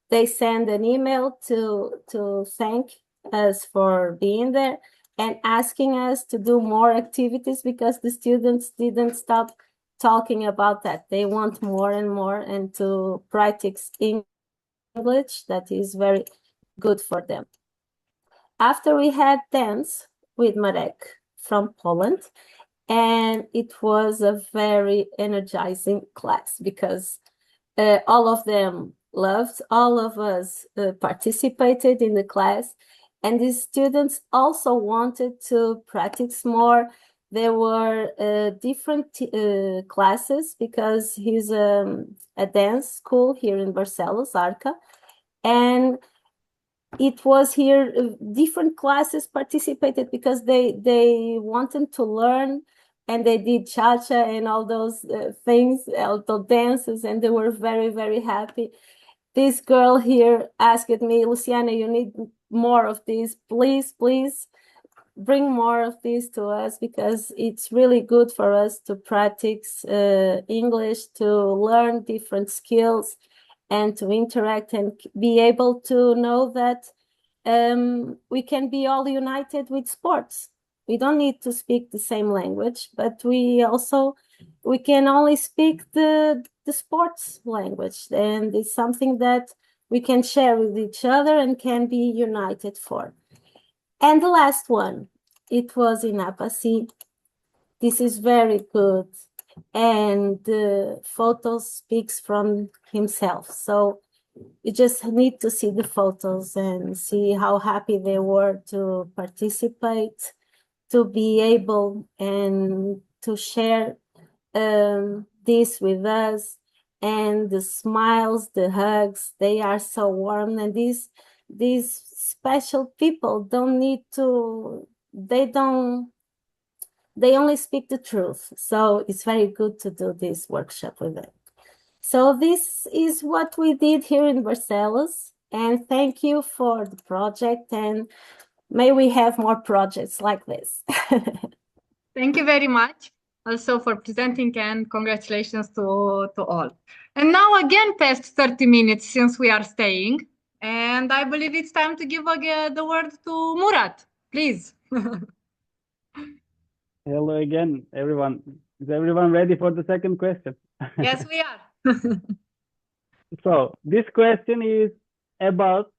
they sent an email to thank us for being there and asking us to do more activities because the students didn't stop talking about that. They want more and more, and to practice English, that is very good for them. After we had dance with Marek from Poland, and it was a very energizing class because all of them loved, all of us participated in the class, and the students also wanted to practice more. There were different classes because he's a dance school here in Barcelos, Arca, and it was here different classes participated because they wanted to learn, and they did cha-cha and all those things, all the dances, and they were very, very happy. This girl here asked me, Luciana, you need more of this. Please bring more of this to us because it's really good for us to practice English, to learn different skills, and to interact and be able to know that we can be all united with sports. We don't need to speak the same language, but we can only speak the sports language, and it's something that we can share with each other and can be united for. And the last one, it was in Apasi. This is very good, and the photo speaks from himself. So you just need to see the photos and see how happy they were to participate, to be able and to share this with us, and the smiles, the hugs, they are so warm. And these special people don't need to, they only speak the truth. So it's very good to do this workshop with them. So this is what we did here in Barcelos, And thank you for the project, and may we have more projects like this. Thank you very much also for presenting, and congratulations to all. And now again past 30 minutes since we are staying, and I believe it's time to give again the word to Murat, please. Hello again, everyone. Is everyone ready for the second question? Yes, we are. So this question is about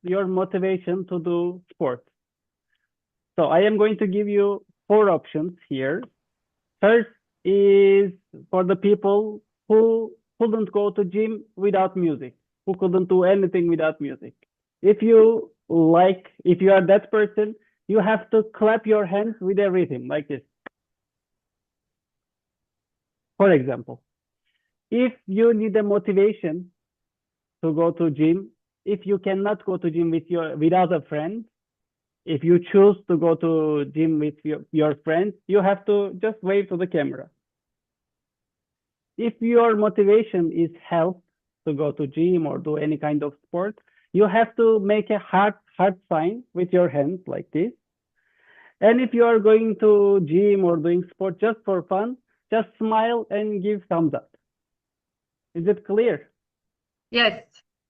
your motivation to do sports. So I am going to give you 4 options here. First is for the people who couldn't go to gym without music, who couldn't do anything without music. If you are that person, you have to clap your hands with a rhythm like this. For example, if you need a motivation to go to gym, if you cannot go to gym without a friend, if you choose to go to gym with your friends, you have to just wave to the camera. If your motivation is health, to go to gym or do any kind of sport, you have to make a heart sign with your hands like this. And if you are going to gym or doing sport just for fun, just smile and give thumbs up. Is it clear? Yes.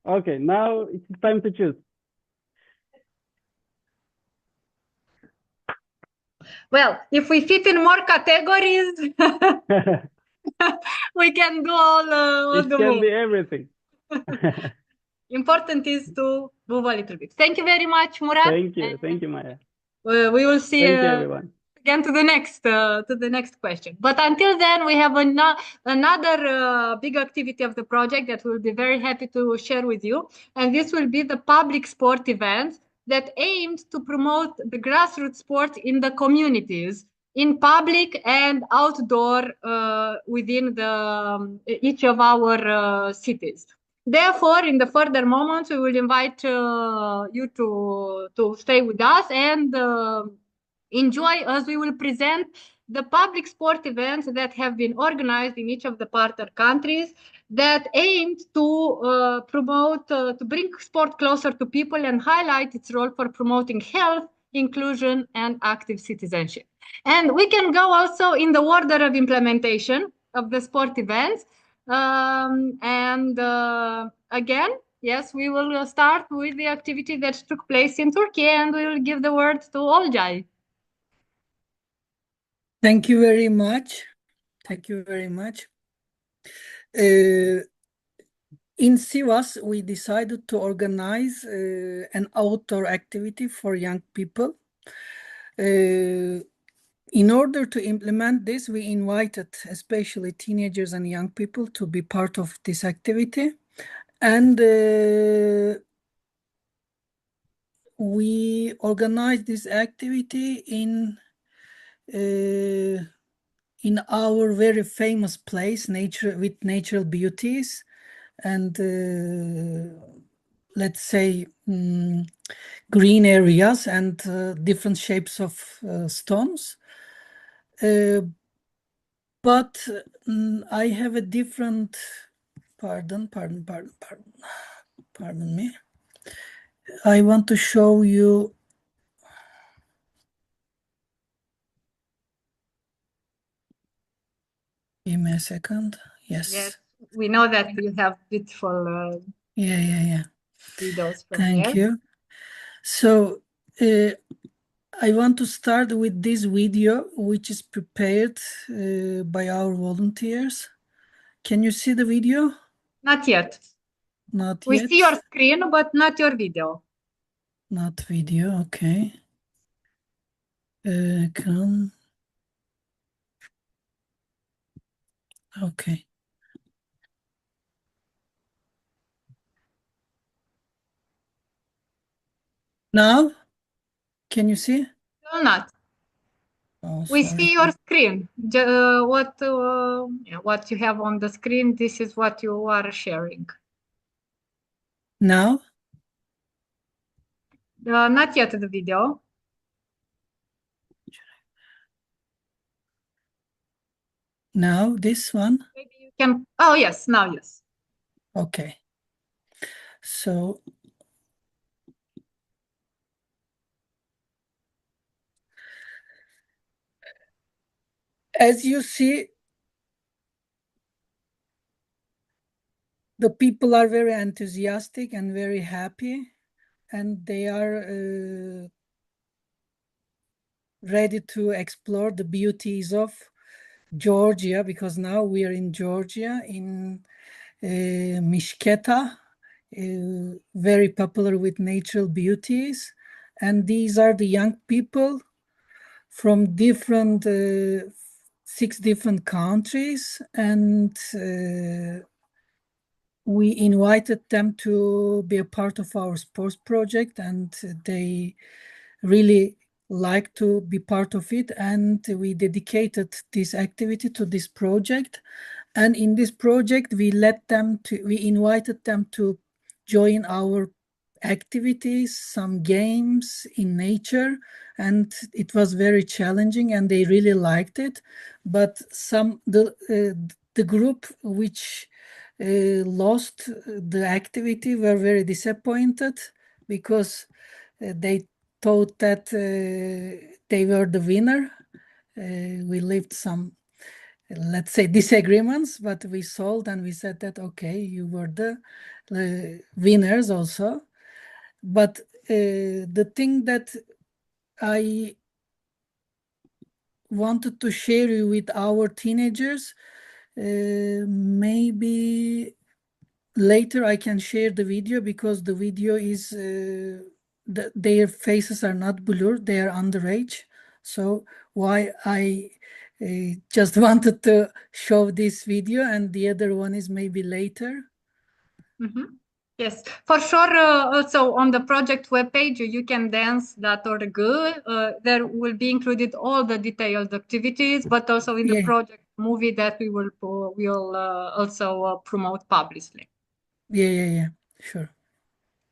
Okay, now it's time to choose. Well, if we fit in more categories, we can do all the It can moves. be everything. Important is to move a little bit. Thank you very much, Murat. Thank you, Maya. We will see Thank you, everyone. again to the next question. But until then, we have another big activity of the project that we'll be very happy to share with you, and this will be the public sport events that aimed to promote the grassroots sport in the communities, in public and outdoor within each of our cities. Therefore, in the further moments, we will invite you to stay with us and enjoy as we will present the public sport events that have been organized in each of the partner countries that aimed to promote, to bring sport closer to people and highlight its role for promoting health, inclusion, and active citizenship. And we can go also in the order of implementation of the sport events. Again, yes, we will start with the activity that took place in Turkey, and we will give the word to Olcay. Thank you very much. Thank you very much. In Sivas, we decided to organize an outdoor activity for young people. In order to implement this, we invited especially teenagers and young people to be part of this activity. And we organized this activity in our very famous place, with natural beauties and let's say green areas and different shapes of stones. But I have a different, pardon me. I want to show you. Give me a second. Yes. We know that you have beautiful videos from Thank you. So I want to start with this video, which is prepared by our volunteers. Can you see the video? Not yet. Not we yet. We see your screen, but not your video. Not video, okay. Come. Okay. Now, can you see? No, not. Oh, we sorry. see your screen. What you have on the screen, this is what you are sharing. Now? Not yet the video. Now, this one? Maybe you can, oh yes, now yes. Okay. So As you see, the people are very enthusiastic and very happy, and they are ready to explore the beauties of Georgia, because now we are in Georgia, in Mishketa, very popular with natural beauties. And these are the young people from different 6 different countries, and we invited them to be a part of our sports project, and they really like to be part of it, and we dedicated this activity to this project. And in this project we invited them to join our activities, some games in nature, and it was very challenging and they really liked it. But the group which lost the activity were very disappointed, because they thought that they were the winner. We lived some, let's say, disagreements, but we solved and we said that, okay, you were the winners also. But the thing that I wanted to share with our teenagers, maybe later I can share the video, because the video is their faces are not blurred, they are underage. So why I just wanted to show this video, and the other one is maybe later. Yes, for sure. Also on the project webpage, you can dance.org. There will be included all the detailed activities, but also in the project movie that we will also promote publicly. Yeah, sure.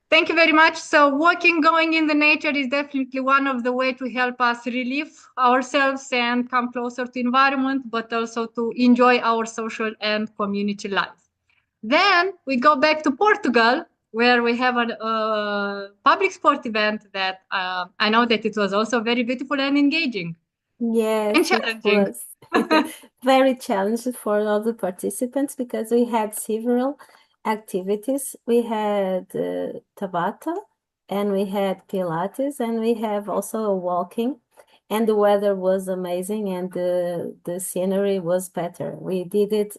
Thank you very much. So going in the nature is definitely one of the ways to help us relieve ourselves and come closer to environment, but also to enjoy our social and community life. Then we go back to Portugal, where we have a public sport event that I know that it was also very beautiful and engaging. Yes, and challenging. It was very challenging for all the participants, because we had several activities. We had Tabata, and we had Pilates, and we have also walking, and the weather was amazing, and the scenery was better. We did it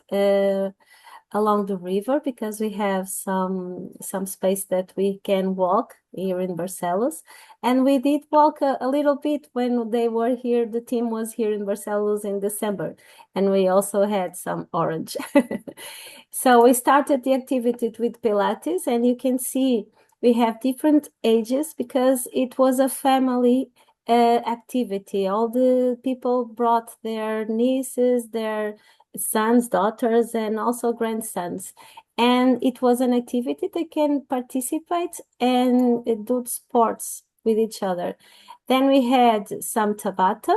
along the river, because we have some space that we can walk here in Barcelos, and we did walk a little bit when they were here. The team was here in Barcelos in December, and we also had some orange. So we started the activity with Pilates, and you can see we have different ages, because it was a family activity. All the people brought their nieces, their sons, daughters, and also grandsons. And it was an activity they can participate and do sports with each other. Then we had some Tabata,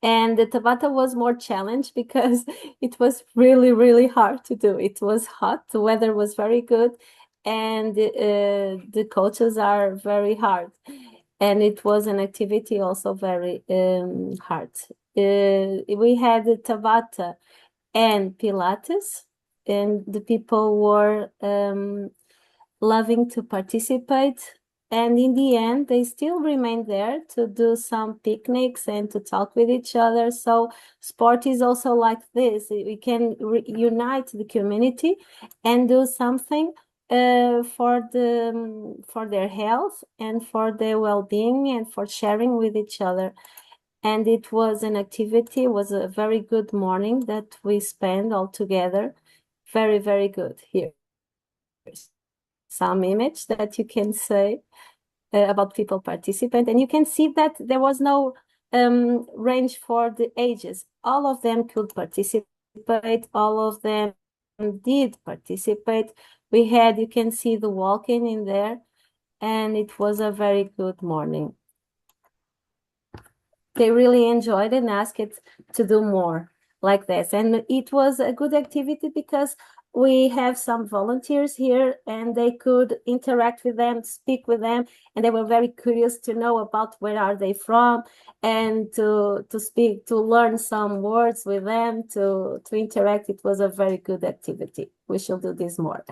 and the Tabata was more challenged because it was really, really hard to do. It was hot, the weather was very good, and the coaches are very hard. And it was an activity also very hard. We had the Tabata and Pilates, and the people were loving to participate. And in the end, they still remain there to do some picnics and to talk with each other. So sport is also like this. We can unite the community and do something for their health and for their well-being and for sharing with each other. And it was an activity, was a very good morning that we spent all together. Very, very good. Here, some image that you can say about people participant, and you can see that there was no range for the ages. All of them could participate. All of them did participate. We had, you can see the walking in there, and it was a very good morning. They really enjoyed it and asked it to do more like this. And it was a good activity because we have some volunteers here, and they could interact with them, speak with them, and they were very curious to know about where are they from, and to speak, to learn some words with them, to interact. It was a very good activity. We should do this more.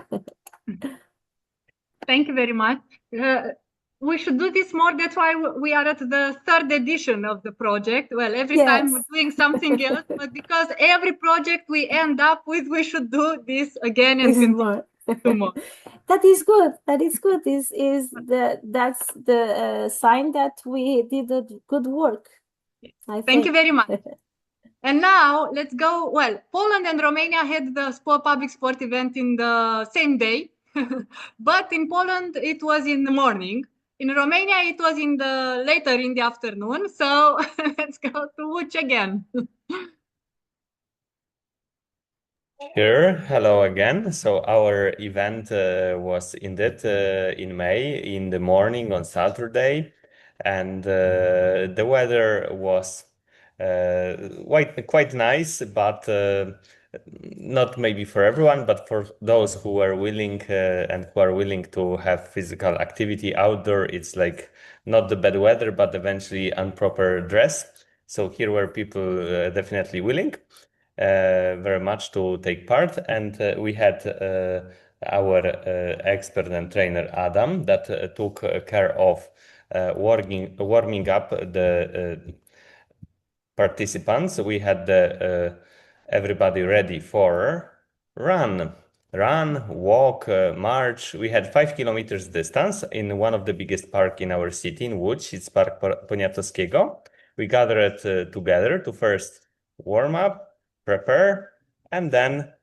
Thank you very much. We should do this more. That's why we are at the third edition of the project. Well, every time we're doing something else, but because every project we end up with, we should do this again and continue more. That is good. That is good. That's the sign that we did a good work. Thank you very much. And now let's go. Well, Poland and Romania had the public sport event in the same day. But in Poland, it was in the morning. In Romania, it was later in the afternoon. So let's go to Łódź again. Here, hello again. So our event was indeed in May, in the morning on Saturday, and the weather was quite nice, but not maybe for everyone, but for those who are willing and who are willing to have physical activity outdoor, it's like not the bad weather, but eventually improper dress. So here were people definitely willing very much to take part, and we had our expert and trainer Adam that took care of warming up the participants. We had everybody ready for run, walk, march. We had 5 kilometers distance in one of the biggest park in our city, in Łódź. It's Park Poniatowskiego. We gathered together to first warm up, prepare, and then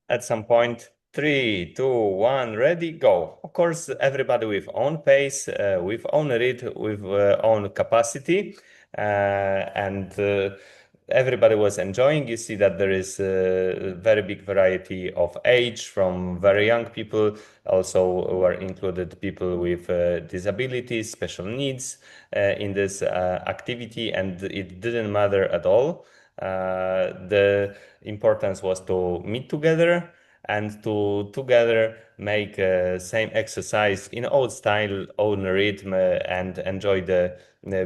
at some point, 3, 2, 1, ready, go. Of course, everybody with own pace, with own rhythm, with own capacity, and everybody was enjoying. You see that there is a very big variety of age, from very young people, also were included people with disabilities, special needs in this activity, and it didn't matter at all. The importance was to meet together and to together make same exercise in old style, own rhythm, and enjoy the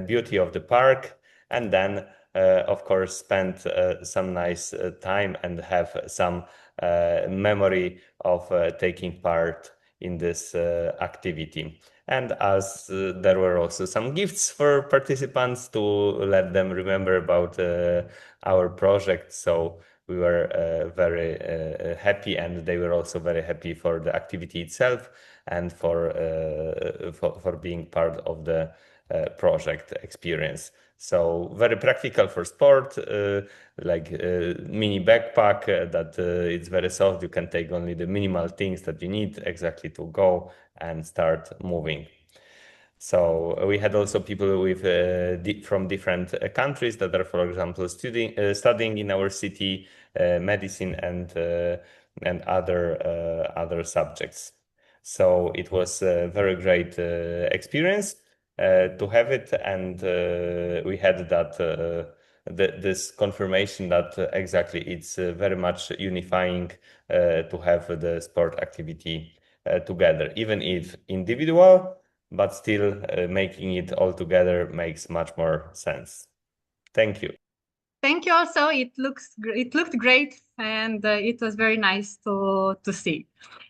beauty of the park, and then of course spend some nice time and have some memory of taking part in this activity. And as there were also some gifts for participants to let them remember about our project, so we were very happy, and they were also very happy for the activity itself and for being part of the project experience. So very practical for sport, like mini backpack that it's very soft. You can take only the minimal things that you need exactly to go and start moving. So we had also people with from different countries that are, for example, studying in our city, medicine and other subjects. So it was a very great experience to have it, and we had that this confirmation that exactly it's very much unifying to have the sport activity together, even if individual, but still making it all together makes much more sense. Thank you. Thank you also. It looked great, and it was very nice to see.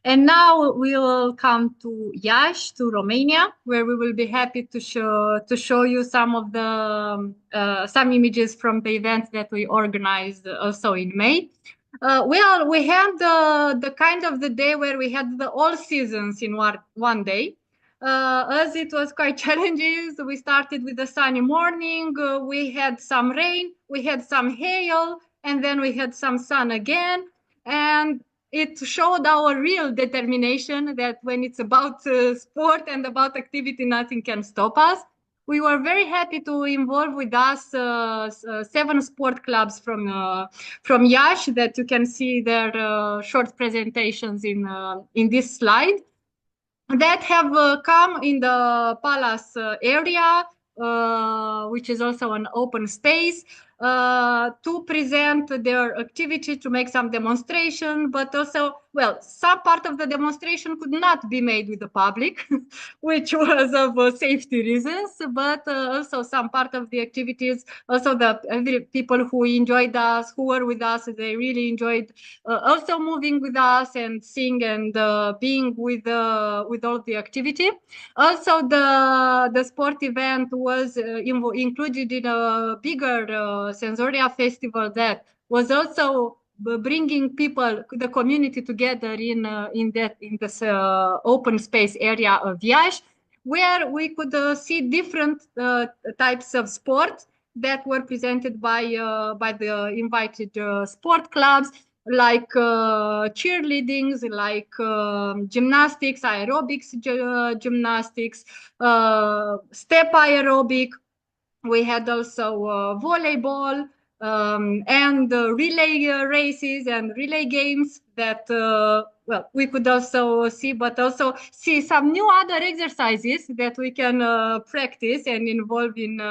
And now we will come to Iași, to Romania, where we will be happy to show you some of the some images from the event that we organized also in May. We had the kind of the day where we had the all seasons in one day. As it was quite challenging, we started with a sunny morning, we had some rain, we had some hail, and then we had some sun again. And it showed our real determination that when it's about sport and about activity, nothing can stop us. We were very happy to involve with us 7 sport clubs from Iași that you can see their short presentations in this slide, that have come in the palace area, which is also an open space. to present their activity, to make some demonstration, but also, well, some part of the demonstration could not be made with the public, which was of safety reasons, but also some part of the activities, also the people who enjoyed us, who were with us, they really enjoyed also moving with us and seeing and being with all the activity. Also, the sport event was included in a bigger Sensoria festival that was also bringing people, the community together in this open space area of Iași, where we could see different types of sports that were presented by the invited sport clubs, like cheerleadings, like gymnastics, aerobics, gymnastics, step aerobic. We had also volleyball and relay races and relay games that, well, we could also see, but also see some new other exercises that we can practice and involve in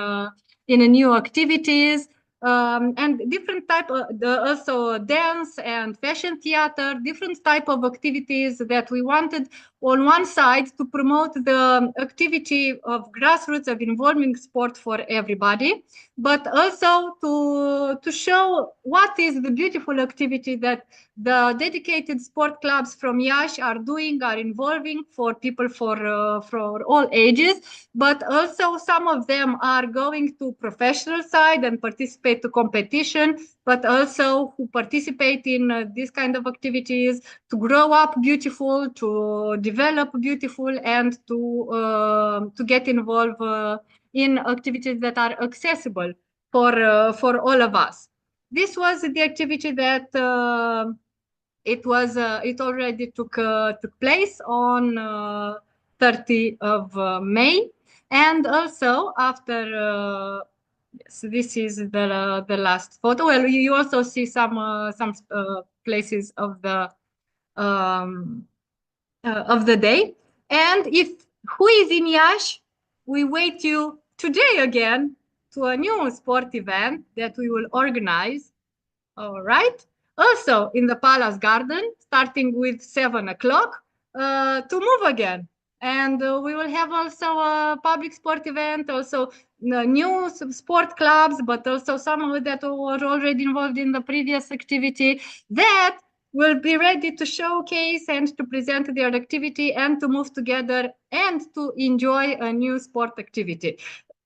new activities. And different type of also dance and fashion theater, different type of activities that we wanted on one side to promote the activity of grassroots of involving sport for everybody, but also to show what is the beautiful activity that the dedicated sport clubs from Iași are doing, are involving for people for all ages, but also some of them are going to professional side and participate to competition, but also who participate in this kind of activities to grow up beautiful, to develop beautiful, and to get involved in activities that are accessible for all of us. This was the activity that it already took place on 30 of May, and also after. Yes, this is the last photo. Well, you also see some places of the day. And if who is in Iași, we wait you today again to a new sport event that we will organize. All right. Also in the Palace Garden, starting with 7 o'clock, to move again. And we will have also a public sport event, also new sport clubs, but also some that were already involved in the previous activity that will be ready to showcase and to present their activity and to move together and to enjoy a new sport activity.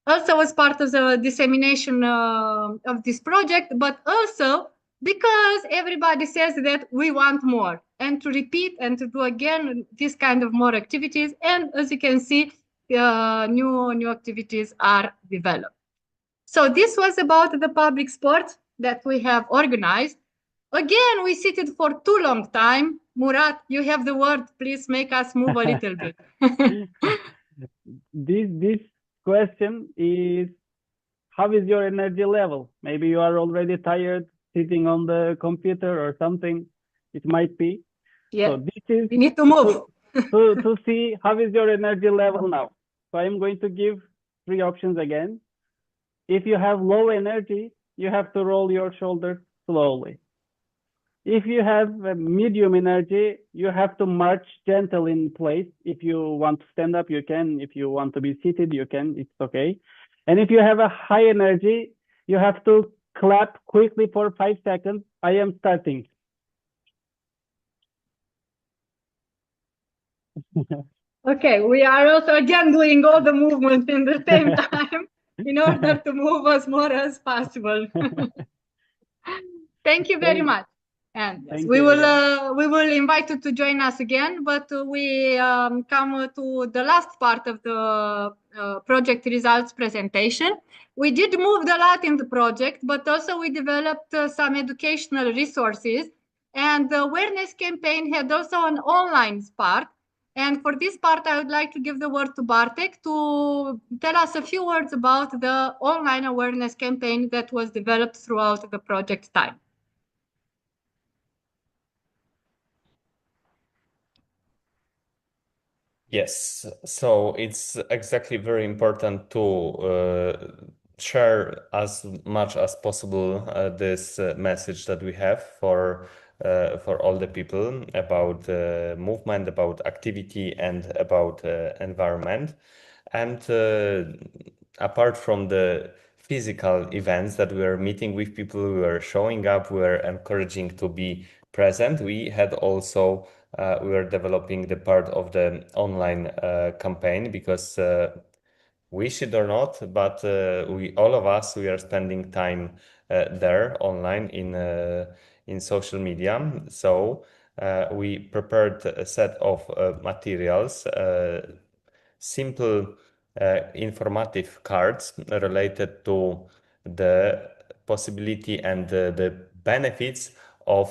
Also as part of the dissemination of this project, but also because everybody says that we want more, and to repeat and to do again this kind of more activities. And as you can see, new activities are developed. So this was about the public sport that we have organized. Again, we seated for too long time. Murat, you have the word. Please make us move a little bit. This question is, how is your energy level? Maybe you are already tired sitting on the computer or something. It might be. Yeah. So this is we need to move to see how is your energy level now. So I'm going to give 3 options again. If you have low energy, you have to roll your shoulders slowly. If you have medium energy, you have to march gentle in place. If you want to stand up, you can. If you want to be seated, you can. It's okay. And if you have a high energy, you have to clap quickly for 5 seconds. I am starting. Okay, we are also again doing all the movements in the same time in order to move as more as possible. Thank you very much. And yes, we will invite you to join us again, but we come to the last part of the project results presentation. We did move a lot in the project, but also we developed some educational resources, and the awareness campaign had also an online part. And for this part, I would like to give the word to Bartek to tell us a few words about the online awareness campaign that was developed throughout the project time. Yes, so it's exactly very important to share as much as possible this message that we have for all the people about movement, about activity, and about environment. And apart from the physical events that we are meeting with people, we are showing up, we are encouraging to be present. We had also we were developing the part of the online campaign because wish it or not, but we all of us we are spending time there online in social media. So we prepared a set of materials, simple informative cards related to the possibility and the benefits of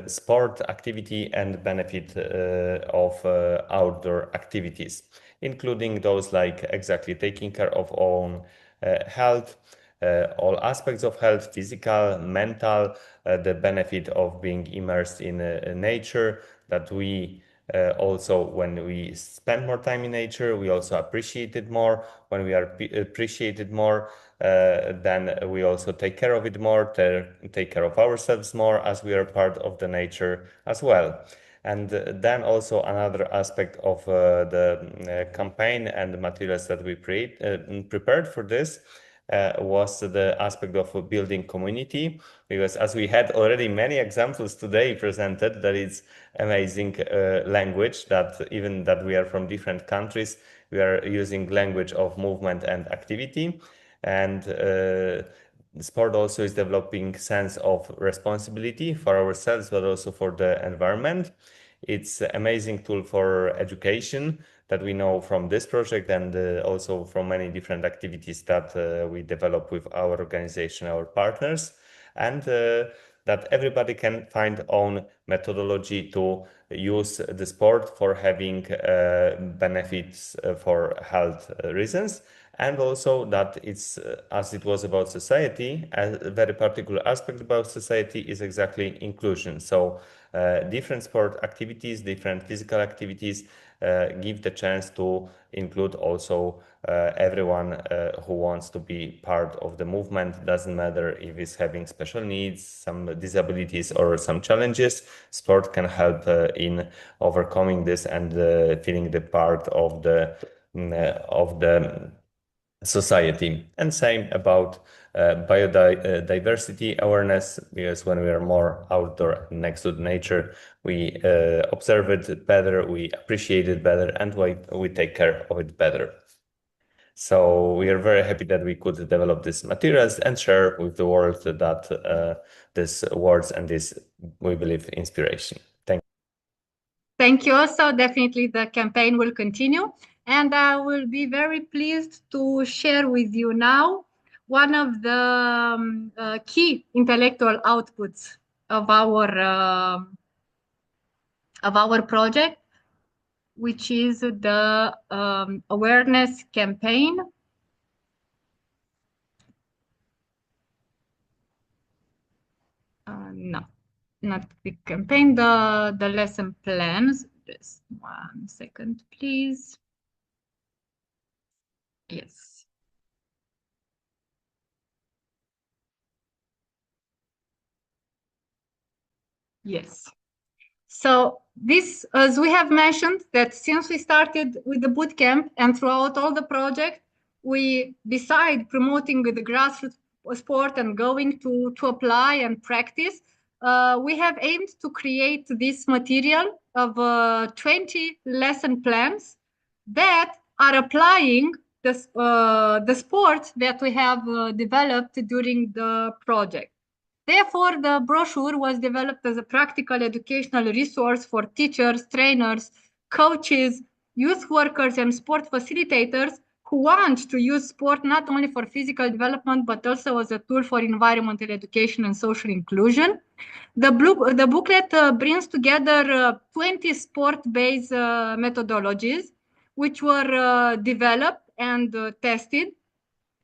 sport activity and benefit of outdoor activities, including those like exactly taking care of own health, all aspects of health, physical, mental, the benefit of being immersed in nature, that we also, when we spend more time in nature, we also appreciate it more. When we are appreciated more, then we also take care of it more, take care of ourselves more, as we are part of the nature as well. And then also another aspect of the campaign and the materials that we prepared for this was the aspect of building community, because as we had already many examples today presented, that it's amazing language, that even that we are from different countries, we are using language of movement and activity. And sport also is developing sense of responsibility for ourselves, but also for the environment. It's an amazing tool for education that we know from this project, and also from many different activities that we develop with our organization, our partners, and that everybody can find own methodology to use the sport for having benefits for health reasons. And also that it's, as it was about society, a very particular aspect about society is exactly inclusion. So different sport activities, different physical activities give the chance to include also everyone who wants to be part of the movement. Doesn't matter if it's having special needs, some disabilities, or some challenges. Sport can help in overcoming this and feeling the part of the society. And same about biodiversity awareness, because when we are more outdoor next to nature, we observe it better, we appreciate it better, and we take care of it better. So we are very happy that we could develop these materials and share with the world that these words and this, we believe, inspiration. Thank you. Thank you. Also, definitely the campaign will continue. And I will be very pleased to share with you now one of the key intellectual outputs of our project, which is the awareness campaign. No, not the campaign, the lesson plans. Just 1 second, please. Yes. Yes. So this, as we have mentioned, that since we started with the bootcamp and throughout all the project, we, beside promoting the grassroots sport and going to apply and practice, we have aimed to create this material of 20 lesson plans that are applying the sport that we have developed during the project. Therefore, the brochure was developed as a practical educational resource for teachers, trainers, coaches, youth workers, and sport facilitators who want to use sport not only for physical development, but also as a tool for environmental education and social inclusion. The booklet brings together 20 sport-based methodologies, which were developed and tested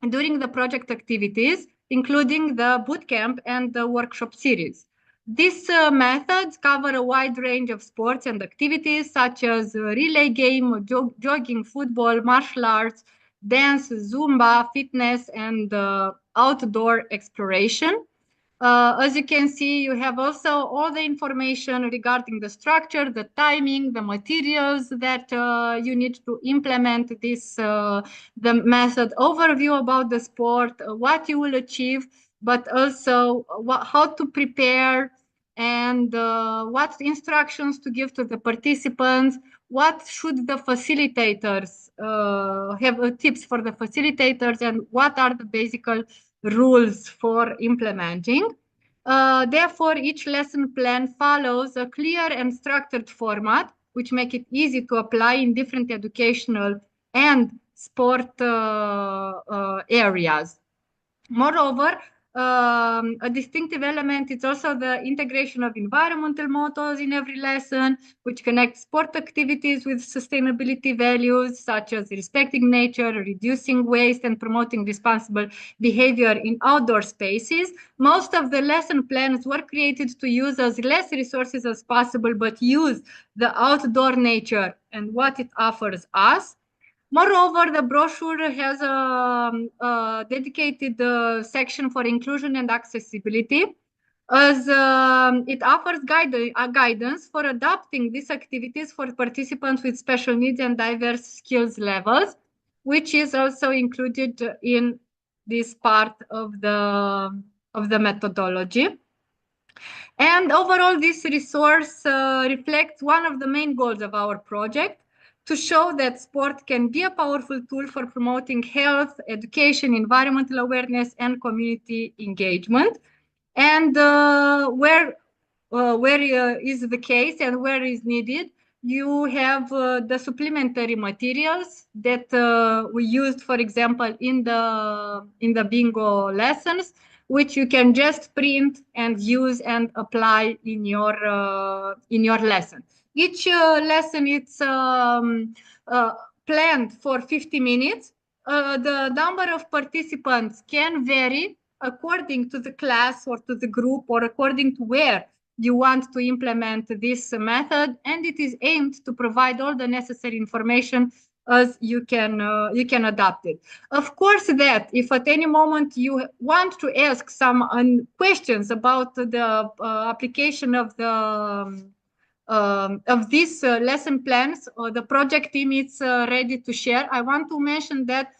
during the project activities, including the bootcamp and the workshop series. These methods cover a wide range of sports and activities such as relay game, jogging, football, martial arts, dance, Zumba, fitness, and outdoor exploration. As you can see, you have also all the information regarding the structure, the timing, the materials that you need to implement this, the method overview about the sport, what you will achieve, but also how to prepare and what instructions to give to the participants, what should the facilitators have tips for the facilitators, and what are the basic rules for implementing. Therefore, each lesson plan follows a clear and structured format, which make it easy to apply in different educational and sport areas. Moreover, a distinctive element is also the integration of environmental mottos in every lesson, which connect sport activities with sustainability values, such as respecting nature, reducing waste, and promoting responsible behavior in outdoor spaces. Most of the lesson plans were created to use as less resources as possible, but use the outdoor nature and what it offers us. Moreover, the brochure has a dedicated section for inclusion and accessibility, as it offers guidance for adapting these activities for participants with special needs and diverse skills levels, which is also included in this part of the methodology. And overall, this resource reflects one of the main goals of our project, to show that sport can be a powerful tool for promoting health, education, environmental awareness, and community engagement. And where is the case and where is needed, you have the supplementary materials that we used, for example, in the bingo lessons, which you can just print and use and apply in your lesson. Each lesson is planned for 50 minutes. The number of participants can vary according to the class or to the group or according to where you want to implement this method, and it is aimed to provide all the necessary information as you can adapt it. Of course, that if at any moment you want to ask some questions about the application of these lesson plans, the project team is ready to share. I want to mention that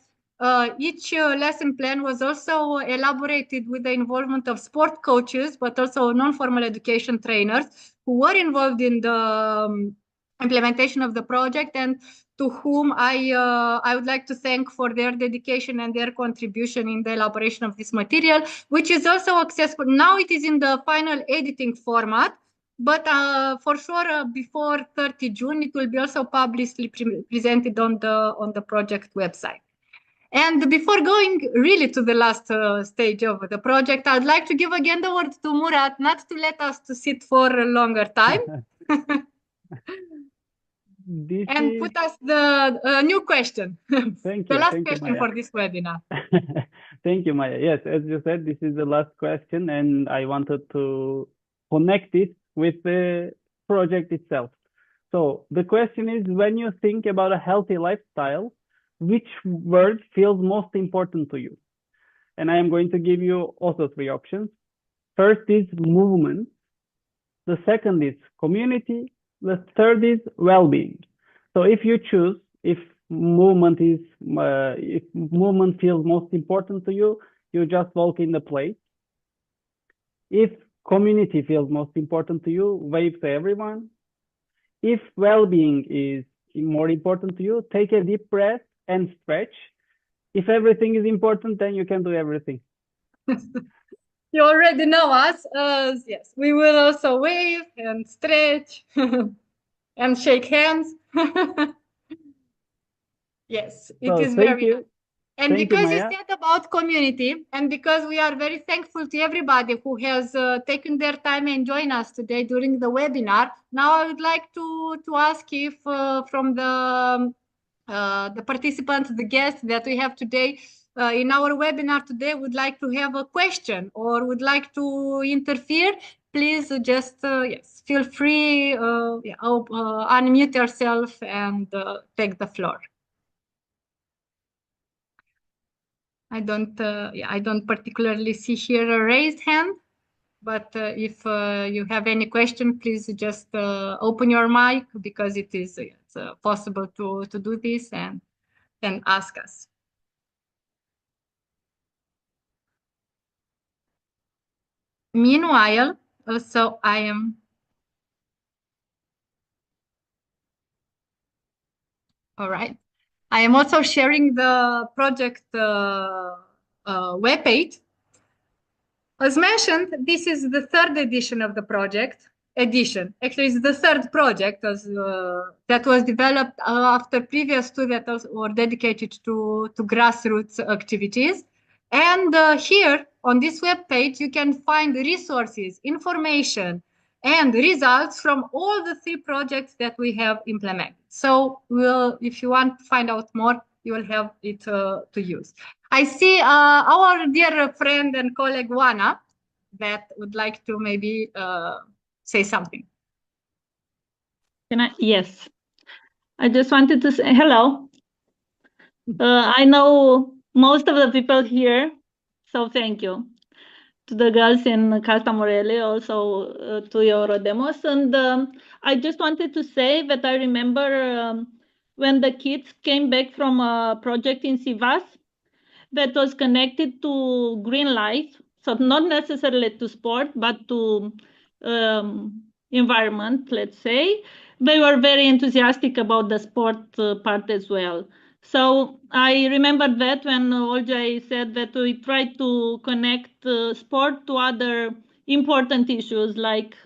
each lesson plan was also elaborated with the involvement of sport coaches, but also non-formal education trainers who were involved in the implementation of the project, and to whom I would like to thank for their dedication and their contribution in the elaboration of this material, which is also accessible. Now it is in the final editing format, but for sure before 30 June, it will be also publicly presented on the project website. And before going really to the last stage of the project, I'd like to give again the word to Murat, not to let us to sit for a longer time. Put us the new question. Thank the you. last Thank question you, Maya. for this webinar. Thank you, Maya. Yes, as you said, this is the last question, and I wanted to connect it with the project itself. So the question is, when you think about a healthy lifestyle, which word feels most important to you? And I am going to give you also 3 options. First is movement. The second is community. The third is well-being. So if you choose, if movement feels most important to you, you just walk in the place. If community feels most important to you, wave to everyone. If well-being is more important to you, take a deep breath and stretch. If everything is important, then you can do everything. You already know us. Yes, we will also wave and stretch and shake hands. Yes, it is very nice. And because you said about community, and because we are very thankful to everybody who has taken their time and joined us today during the webinar, now I would like to ask if from the participants, the guests that we have today in our webinar today would like to have a question or would like to interfere, please just yes, feel free, unmute yourself and take the floor. I don't particularly see here a raised hand, but if you have any question, please just open your mic, because it's possible to do this and ask us. Meanwhile, also I am. All right. I am also sharing the project webpage. As mentioned, this is the third edition of the project. Actually, it's the third project that was developed after previous two that were dedicated to grassroots activities. And here on this web page, you can find resources, information, and results from all the three projects that we have implemented. So if you want to find out more, you will have it to use. I see our dear friend and colleague Wana that would like to maybe say something. Yes. I just wanted to say hello. I know most of the people here, so thank you to the girls in Kasta Morrely, also to Eurodemos. And I just wanted to say that I remember when the kids came back from a project in Sivas that was connected to green life, so not necessarily to sport, but to environment, let's say. They were very enthusiastic about the sport part as well. So I remember that when Olja said that we try to connect sport to other important issues like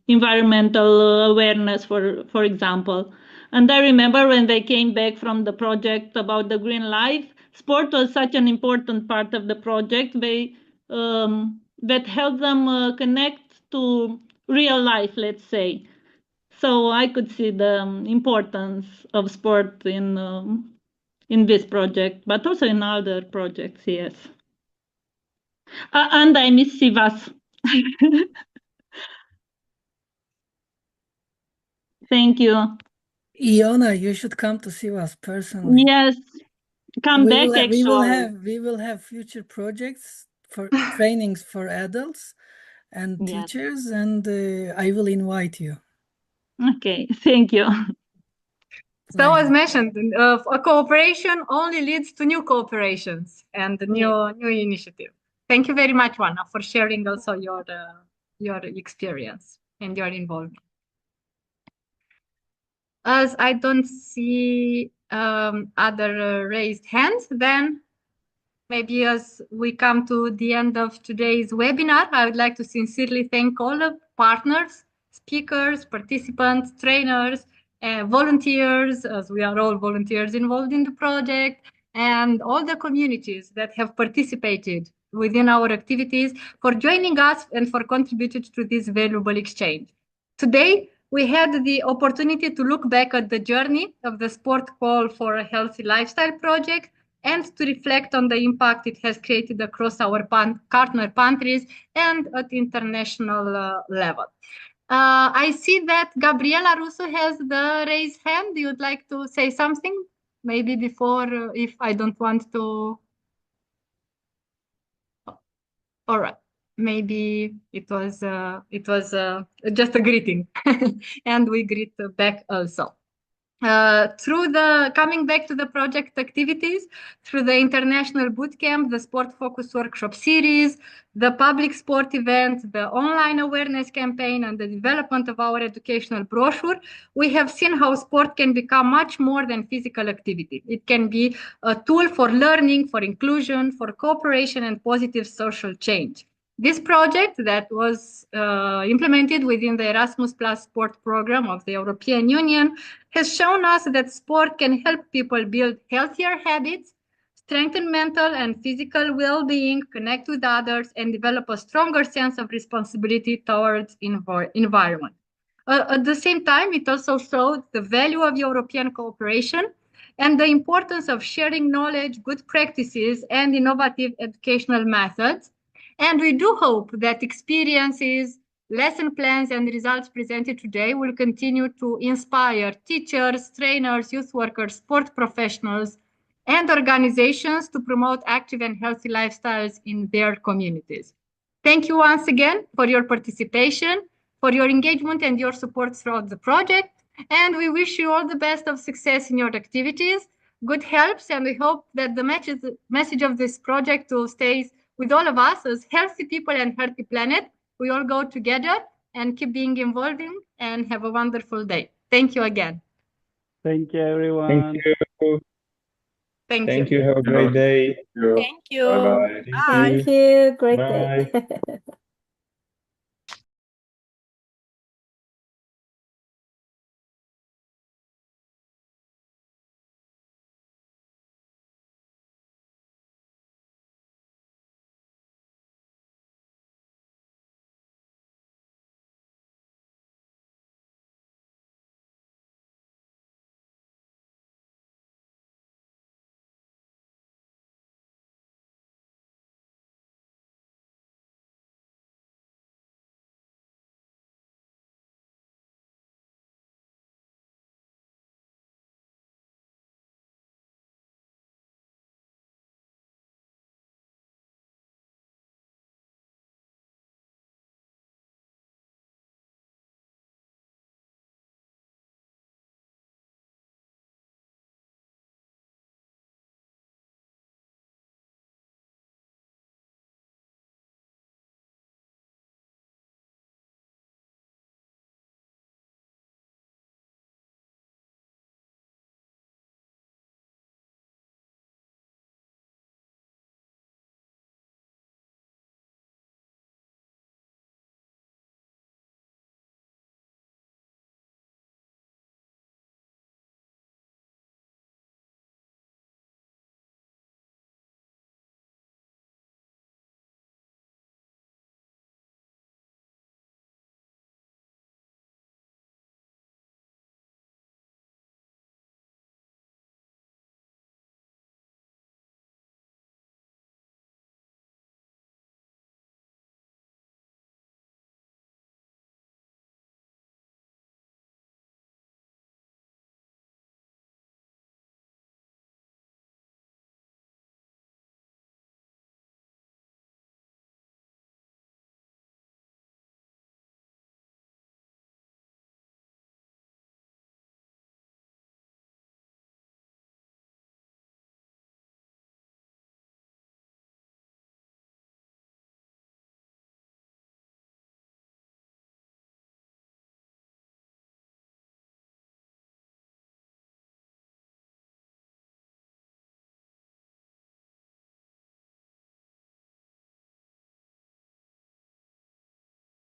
environmental awareness, for example. And I remember when they came back from the project about the green life, sport was such an important part of the project. They that helped them connect to real life, let's say. So I could see the importance of sport in this project, but also in other projects, yes. And I miss Sivas. Thank you. Iona, you should come to Sivas personally. Yes, come back actually. We will have future projects for trainings for adults and teachers, and I will invite you. Okay, thank you. So as mentioned, a cooperation only leads to new cooperations and new initiative. Thank you very much, Wana, for sharing also your experience and your involvement. As I don't see other raised hands, then maybe as we come to the end of today's webinar, I would like to sincerely thank all the partners, speakers, participants, trainers, volunteers, as we are all volunteers involved in the project, and all the communities that have participated within our activities for joining us and for contributing to this valuable exchange. Today, we had the opportunity to look back at the journey of the Sport Call for a Healthy Lifestyle project and to reflect on the impact it has created across our partner countries and at international level. I see that Gabriela Russo has the raised hand. You would like to say something? Maybe before, if I don't want to. All right. Maybe it was just a greeting, and we greet back also. Through the coming back to the project activities, through the International Bootcamp, the Sport Focus Workshop Series, the public sport events, the online awareness campaign, and the development of our educational brochure, we have seen how sport can become much more than physical activity. It can be a tool for learning, for inclusion, for cooperation, and positive social change. This project that was implemented within the Erasmus Plus sport program of the European Union has shown us that sport can help people build healthier habits, strengthen mental and physical well-being, connect with others, and develop a stronger sense of responsibility towards environment. At the same time, it also showed the value of European cooperation and the importance of sharing knowledge, good practices, and innovative educational methods. And we do hope that experiences, lesson plans, and results presented today will continue to inspire teachers, trainers, youth workers, sport professionals, and organizations to promote active and healthy lifestyles in their communities. Thank you once again for your participation, for your engagement and your support throughout the project. And we wish you all the best of success in your activities, good health, and we hope that the message of this project will stay with all of us as healthy people and healthy planet. We all go together and keep being involving and have a wonderful day. Thank you again. Thank you, everyone. Thank you. Thank you. Have a great day. Thank you. Bye-bye. Thank you. Great Bye. day.